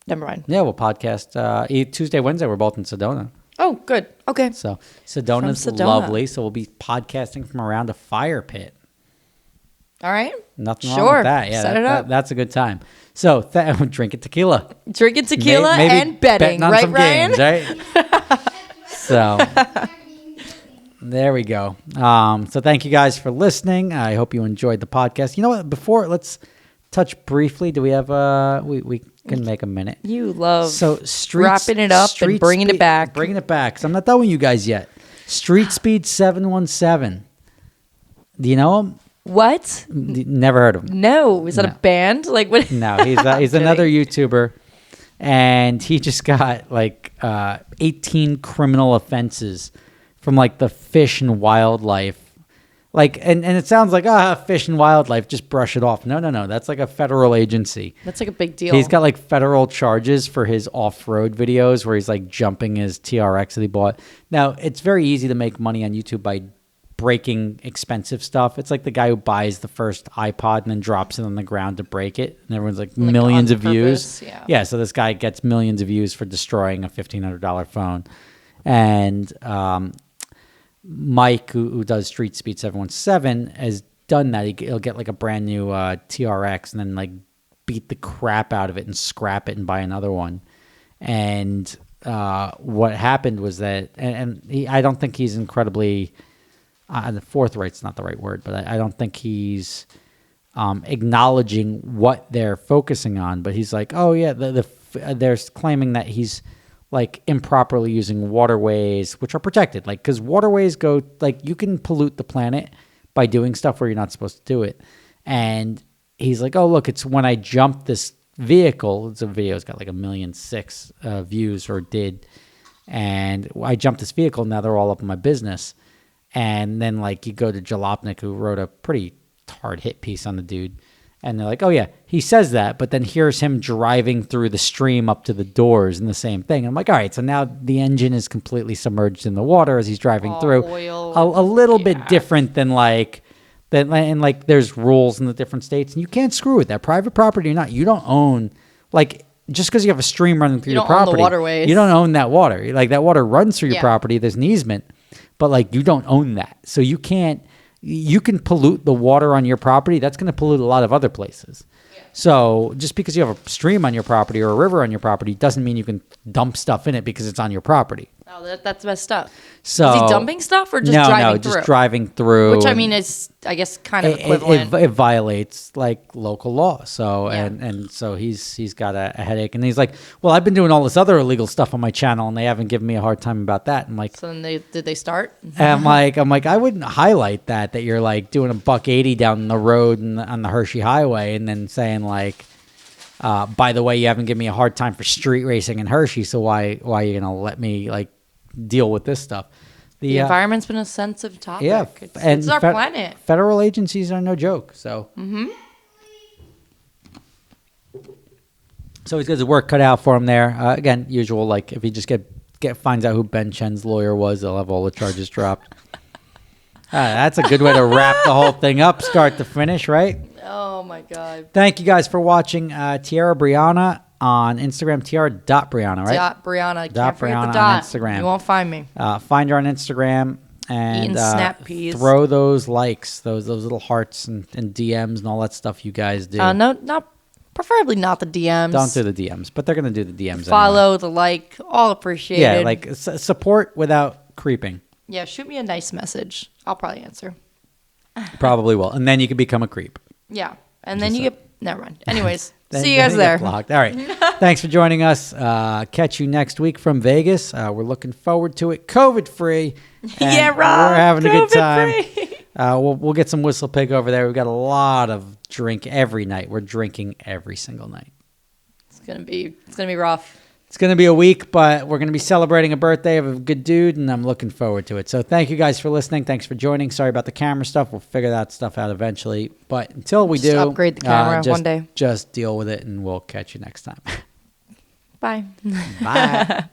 Never mind. Yeah, we'll podcast Tuesday, Wednesday. We're both in Sedona. Oh, good. Okay. So Sedona's From Sedona. lovely. So we'll be podcasting from around a fire pit. All right. Nothing wrong Sure. with that. Yeah, Set it up. that's a good time. So drinking tequila. Drinking tequila Maybe and betting, on right, some Ryan? games, right? So there we go. So thank you guys for listening. I hope you enjoyed the podcast. You know what? Let's touch briefly. Do we have we can make a minute. You love So wrapping it up and bringing it back. Bringing it back. Because I'm not done with you guys yet. Street Speed 717. Do you know him? What? Never heard of him. No. Is that No. a band? Like what? No, he's another YouTuber, and he just got like 18 criminal offenses from like the Fish and Wildlife. Like, and it sounds like Fish and Wildlife, just brush it off. No, that's like a federal agency. That's like a big deal. He's got like federal charges for his off-road videos where he's like jumping his TRX that he bought. Now, it's very easy to make money on YouTube by breaking expensive stuff. It's like the guy who buys the first iPod and then drops it on the ground to break it, and everyone's like millions on of views. purpose, Yeah, so this guy gets millions of views for destroying a $1,500 phone. And Mike, who does Street Speed 717, has done that. He'll get like a brand new TRX and then like beat the crap out of it and scrap it and buy another one. And what happened was that, I don't think he's incredibly forthright's not the right word, but I don't think he's acknowledging what they're focusing on. But he's like, oh yeah, they're claiming that he's like improperly using waterways, which are protected. Like, because waterways go, like, you can pollute the planet by doing stuff where you're not supposed to do it. And he's like, oh, look, it's when I jumped this vehicle. It's a video. It's got like 1.6 million views, or did. And I jumped this vehicle. Now they're all up in my business. And then, like, you go to Jalopnik, who wrote a pretty hard hit piece on the dude. And they're like, oh, yeah, he says that. But then here's him driving through the stream up to the doors and the same thing. I'm like, all right, so now the engine is completely submerged in the water as he's driving through. Oil. A little bit different than like, and like there's rules in the different states. And you can't screw with that. Private property or not, you don't own, like, just because you have a stream running through your property. You don't own the waterways. You don't own that water. Like, that water runs through your Yeah. property. There's an easement. But, like, you don't own that. So you can't. You can pollute the water on your property. That's going to pollute a lot of other places. Yeah. So just because you have a stream on your property or a river on your property doesn't mean you can dump stuff in it because it's on your property. Oh, that's messed up. So is he dumping stuff or just driving through? Just driving through. Which, I mean, is, I guess, kind of equivalent. It violates like local law. So Yeah. and so he's got a headache, and he's like, well, I've been doing all this other illegal stuff on my channel, and they haven't given me a hard time about that. And like, So then did they start? and I'm like, I wouldn't highlight that you're like doing $180 down the road on the Hershey Highway, and then saying like, by the way, you haven't given me a hard time for street racing in Hershey, so why are you gonna let me like deal with this stuff? The environment's been a sensitive topic. Yeah, It's our planet. Federal agencies are no joke. So, so he's got his work cut out for him there. Again, usual. Like if he just finds out who Ben Chen's lawyer was, they'll have all the charges dropped. That's a good way to wrap the whole thing up, start to finish, right? Oh my God. Thank you guys for watching. Tiara Brianna on Instagram, tiara.brianna, right? Dot Brianna. Dot Can't forget Brianna the on dot. Instagram. You won't find me. Find her on Instagram and Eating snap peas. throw those likes, those little hearts and DMs and all that stuff you guys do. No, preferably not the DMs. Don't do the DMs, but they're going to do the DMs Follow, the like, all appreciated. anyway. Yeah, like support without creeping. Yeah, shoot me a nice message. I'll probably answer. Probably will. And then you can become a creep. Yeah. And then you get... Never mind. Anyways, Then- see you then guys get there. blocked. All right. Thanks for joining us. Catch you next week from Vegas. We're looking forward to it. COVID-free. Yeah, and Rob. We're having a good time. COVID-free. We'll get some Whistle Pig over there. We've got a lot of drink every night. We're drinking every single night. It's gonna be rough. It's going to be a week, but we're going to be celebrating a birthday of a good dude, and I'm looking forward to it. So thank you guys for listening. Thanks for joining. Sorry about the camera stuff. We'll figure that stuff out eventually. But until we Just do, upgrade the camera one day. Just deal with it, and we'll catch you next time. Bye. Bye.